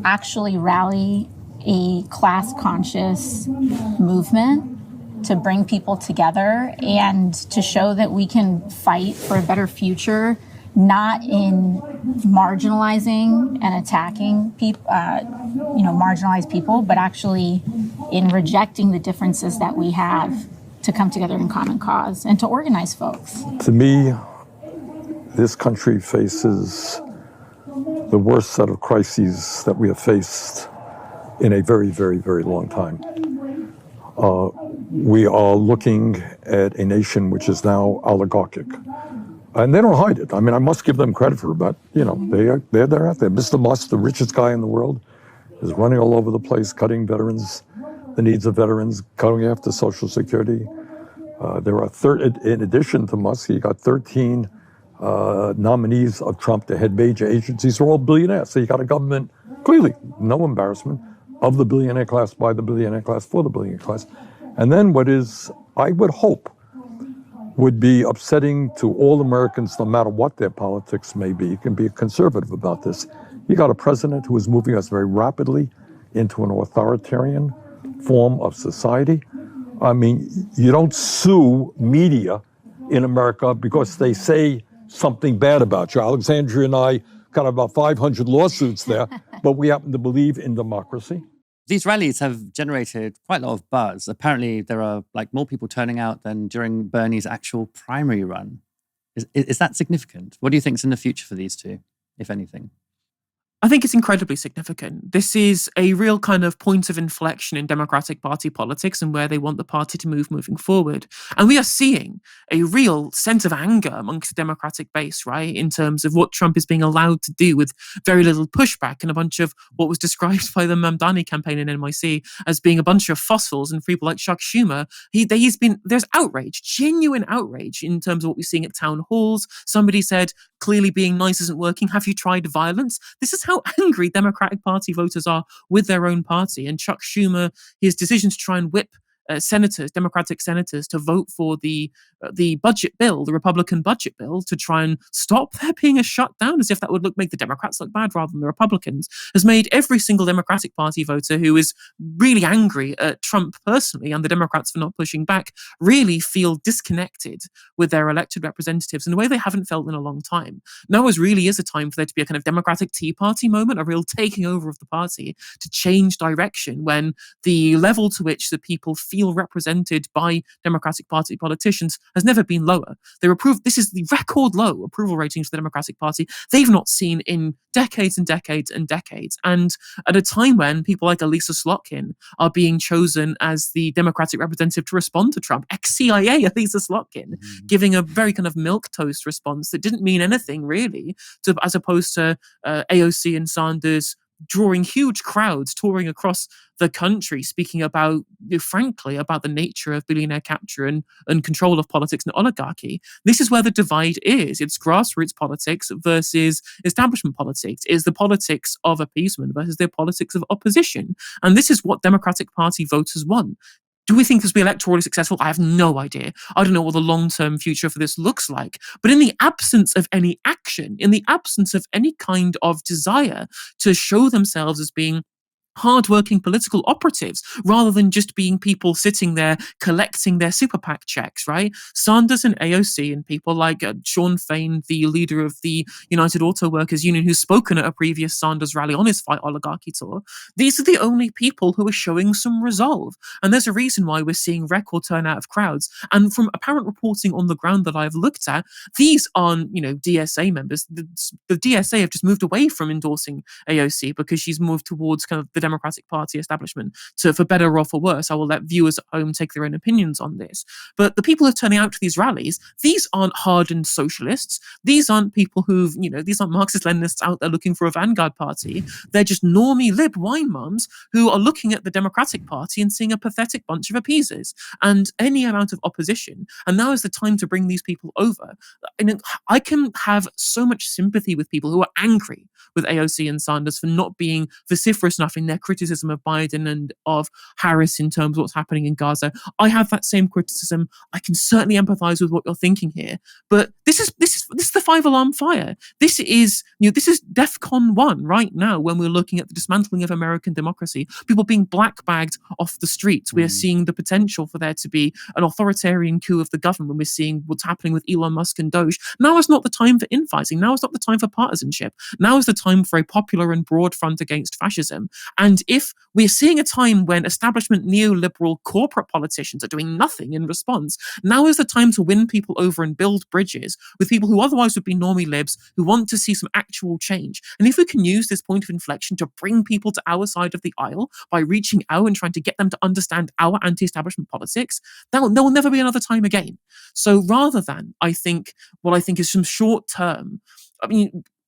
actually rally a class-conscious movement to bring people together and to show that we can fight for a better future, not in marginalizing and attacking people, marginalized people, but actually in rejecting the differences that we have to come together in common cause and to organize folks. To me, this country faces the worst set of crises that we have faced in a very, very, very long time. We are looking at a nation which is now oligarchic. And they don't hide it. I mean, I must give them credit for that. They're out there. Mr. Musk, the richest guy in the world, is running all over the place, cutting the needs of veterans, cutting after Social Security. There are, in addition to Musk, he got 13 nominees of Trump to head major agencies who are all billionaires. So you got a government, clearly, no embarrassment, of the billionaire class, by the billionaire class, for the billionaire class. And then what is, I would hope, would be upsetting to all Americans, no matter what their politics may be. You can be conservative about this. You got a president who is moving us very rapidly into an authoritarian form of society. I mean, you don't sue media in America because they say something bad about you. Alexandria and I got about 500 lawsuits there, but we happen to believe in democracy. These rallies have generated quite a lot of buzz. Apparently, there are more people turning out than during Bernie's actual primary run. Is that significant? What do you think is in the future for these two, if anything? I think it's incredibly significant. This is a real kind of point of inflection in Democratic Party politics and where they want the party to move moving forward. And we are seeing a real sense of anger amongst the Democratic base, right, in terms of what Trump is being allowed to do with very little pushback and a bunch of what was described by the Mamdani campaign in NYC as being a bunch of fossils and people like Chuck Schumer. There's outrage, genuine outrage in terms of what we're seeing at town halls. Somebody said, clearly being nice isn't working. Have you tried violence? This is how angry Democratic Party voters are with their own party. And Chuck Schumer, his decision to try and whip Democratic senators to vote for the budget bill, the Republican budget bill, to try and stop there being a shutdown, as if that would make the Democrats look bad rather than the Republicans, has made every single Democratic Party voter who is really angry at Trump personally and the Democrats for not pushing back really feel disconnected with their elected representatives in a way they haven't felt in a long time. Now really is a time for there to be a kind of Democratic Tea Party moment, a real taking over of the party to change direction when the level to which the people feel represented by Democratic Party politicians has never been lower. This is the record low approval ratings for the Democratic Party they've not seen in decades and decades and decades. And at a time when people like Elisa Slotkin are being chosen as the Democratic representative to respond to Trump, ex-CIA Elisa Slotkin, giving a very kind of milquetoast response that didn't mean anything really, as opposed to AOC and Sanders drawing huge crowds, touring across the country, speaking about, frankly, about the nature of billionaire capture and control of politics and oligarchy. This is where the divide is. It's grassroots politics versus establishment politics. It's the politics of appeasement versus the politics of opposition. And this is what Democratic Party voters want. Do we think this will be electorally successful? I have no idea. I don't know what the long-term future for this looks like. But in the absence of any action, in the absence of any kind of desire to show themselves as being hardworking political operatives rather than just being people sitting there collecting their super PAC checks, right? Sanders and AOC and people like Sean Fain, the leader of the United Auto Workers Union, who's spoken at a previous Sanders rally on his Fight Oligarchy tour, these are the only people who are showing some resolve. And there's a reason why we're seeing record turnout of crowds. And from apparent reporting on the ground that I've looked at, these aren't, DSA members. The DSA have just moved away from endorsing AOC because she's moved towards kind of the Democratic Party establishment. So for better or for worse, I will let viewers at home take their own opinions on this. But the people who are turning out to these rallies, these aren't hardened socialists. These aren't people these aren't Marxist-Leninists out there looking for a vanguard party. They're just normie lib wine mums who are looking at the Democratic Party and seeing a pathetic bunch of appeasers and any amount of opposition. And now is the time to bring these people over. I can have so much sympathy with people who are angry with AOC and Sanders for not being vociferous enough in their criticism of Biden and of Harris in terms of what's happening in Gaza. I have that same criticism. I can certainly empathize with what you're thinking here. But this is the 5-alarm fire. This is DEFCON 1 right now when we're looking at the dismantling of American democracy. People being black-bagged off the streets. We are seeing the potential for there to be an authoritarian coup of the government when we're seeing what's happening with Elon Musk and Doge. Now is not the time for infighting. Now is not the time for partisanship. Now is the time for a popular and broad front against fascism. And if we're seeing a time when establishment neoliberal corporate politicians are doing nothing in response, now is the time to win people over and build bridges with people who otherwise would be normie libs who want to see some actual change. And if we can use this point of inflection to bring people to our side of the aisle by reaching out and trying to get them to understand our anti-establishment politics, there will never be another time again. So rather than, I think is some short-term,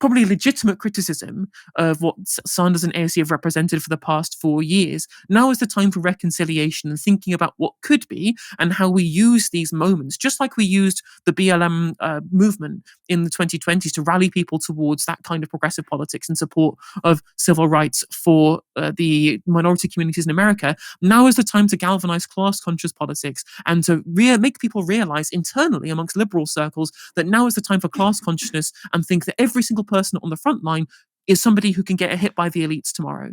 probably legitimate criticism of what Sanders and AOC have represented for the past 4 years. Now is the time for reconciliation and thinking about what could be and how we use these moments, just like we used the BLM movement in the 2020s to rally people towards that kind of progressive politics in support of civil rights for the minority communities in America. Now is the time to galvanize class-conscious politics and to make people realize internally amongst liberal circles that now is the time for class consciousness and think that every single person on the front line is somebody who can get hit by the elites tomorrow,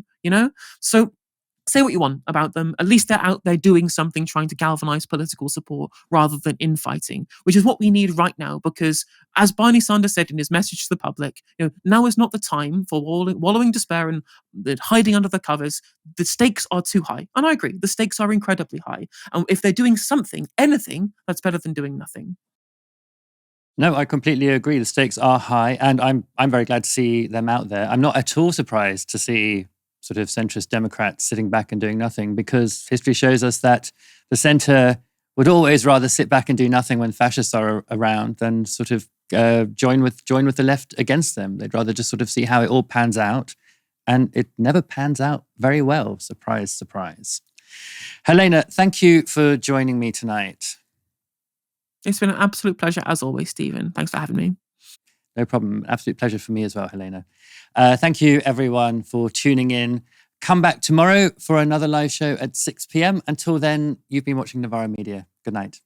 So say what you want about them. At least they're out there doing something, trying to galvanize political support rather than infighting, which is what we need right now. Because as Bernie Sanders said in his message to the public, now is not the time for wallowing despair and hiding under the covers. The stakes are too high. And I agree, the stakes are incredibly high. And if they're doing something, anything, that's better than doing nothing. No, I completely agree. The stakes are high, and I'm very glad to see them out there. I'm not at all surprised to see sort of centrist Democrats sitting back and doing nothing, because history shows us that the center would always rather sit back and do nothing when fascists are around than sort of join with the left against them. They'd rather just sort of see how it all pans out, and it never pans out very well. Surprise, surprise. Helena, thank you for joining me tonight. It's been an absolute pleasure, as always, Stephen. Thanks for having me. No problem. Absolute pleasure for me as well, Helena. Thank you, everyone, for tuning in. Come back tomorrow for another live show at 6 p.m. Until then, you've been watching Novara Media. Good night.